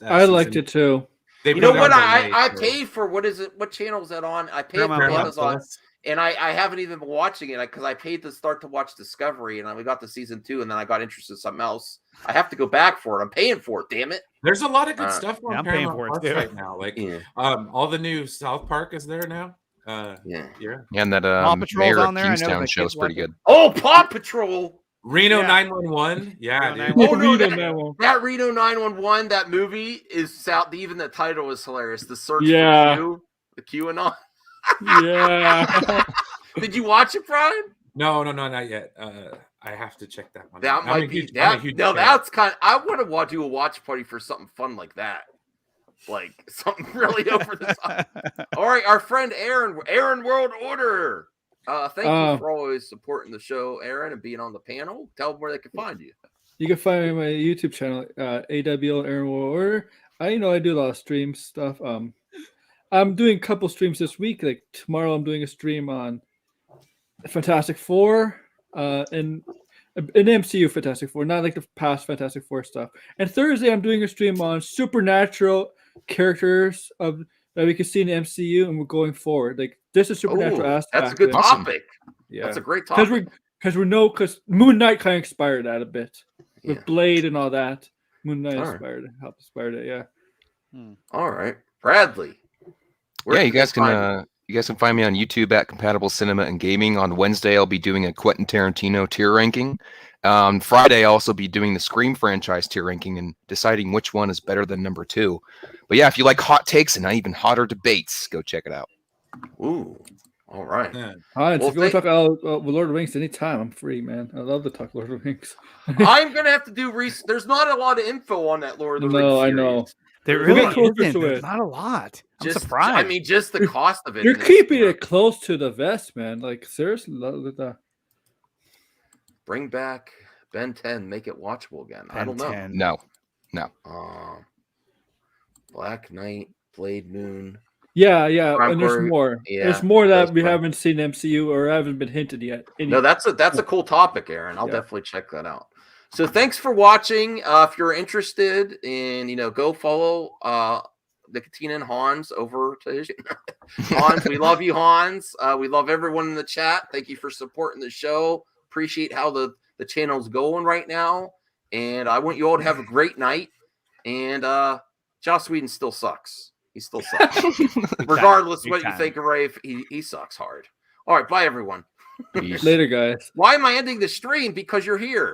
Speaker 12: I liked it too.
Speaker 1: You know what? I paid for what is it? What channel is that on? I paid for Amazon, and I haven't even been watching it because I paid to start to watch Discovery, and we got to season 2, and then I got interested in something else. I have to go back for it. I'm paying for it. Damn it!
Speaker 8: There's a lot of good stuff on
Speaker 15: I'm paying for it
Speaker 8: right now. All the new South Park is there now.
Speaker 13: Yeah, and that Mayor of Kingstown show is pretty good.
Speaker 1: Oh, Paw Patrol.
Speaker 8: Reno 911. Yeah, dude.
Speaker 1: Oh, no, that Reno 911, that movie is out. Even the title is hilarious. The search for Q, the QAnon.
Speaker 12: Yeah.
Speaker 1: Did you watch it, Brian?
Speaker 8: No, not yet. I have to check that one.
Speaker 1: That might be that's kind of. I want to do a watch party for something fun like that, something really over the top. All right, our friend Aaron World Order. Thank you for always supporting the show, Aaron, and being on the panel. Tell them where they can find you.
Speaker 12: You can find me on my YouTube channel, AWL Aaron World Order. I do a lot of stream stuff. I'm doing a couple streams this week. Tomorrow, I'm doing a stream on Fantastic Four, and an MCU Fantastic Four, not the past Fantastic Four stuff. And Thursday, I'm doing a stream on supernatural characters that we can see in the MCU, and we're going forward. This is supernatural aspect.
Speaker 1: That's a good topic. Yeah, that's a great topic. Because
Speaker 12: Moon Knight kind of inspired that a bit with Blade and all that. Moon Knight helped inspire it. Yeah.
Speaker 1: All right, Bradley.
Speaker 13: You guys can find me on YouTube at Compatible Cinema and Gaming. On Wednesday, I'll be doing a Quentin Tarantino tier ranking. On Friday, I'll also be doing the Scream franchise tier ranking and deciding which one is better than number 2. But yeah, if you like hot takes and even hotter debates, go check it out.
Speaker 1: Ooh, all right.
Speaker 12: Yeah. If you want to talk Lord of the Rings anytime, I'm free, man. I love to talk Lord of the Rings.
Speaker 1: I'm gonna have to do research. There's not a lot of info on that Lord of the Rings.
Speaker 12: No, I know.
Speaker 15: There really isn't. There's not a lot. I'm surprised.
Speaker 1: I mean, just the cost of it.
Speaker 12: You're keeping it close to the vest, man. Seriously.
Speaker 1: Bring back Ben 10. Make it watchable again. I don't know.
Speaker 13: No.
Speaker 1: Black Knight, Blade Moon.
Speaker 12: Yeah,
Speaker 1: Prime
Speaker 12: and there's
Speaker 1: Quarter-
Speaker 12: more.
Speaker 1: Yeah,
Speaker 12: There's more that
Speaker 1: those
Speaker 12: we
Speaker 1: Prime-
Speaker 12: haven't seen MCU or haven't been hinted yet.
Speaker 1: No, that's a cool topic, Aaron. I'll definitely check that out. So thanks for watching. If you're interested in, go follow Nicotina and Hans over to his Hans. We love you, Hans. We love everyone in the chat. Thank you for supporting the show. Appreciate how the channel's going right now. And I want you all to have a great night. And Joss Whedon still sucks. He still sucks. Regardless of what you think of Rafe, he sucks hard. All right, bye everyone.
Speaker 12: Later, guys.
Speaker 1: Why am I ending the stream? Because you're here.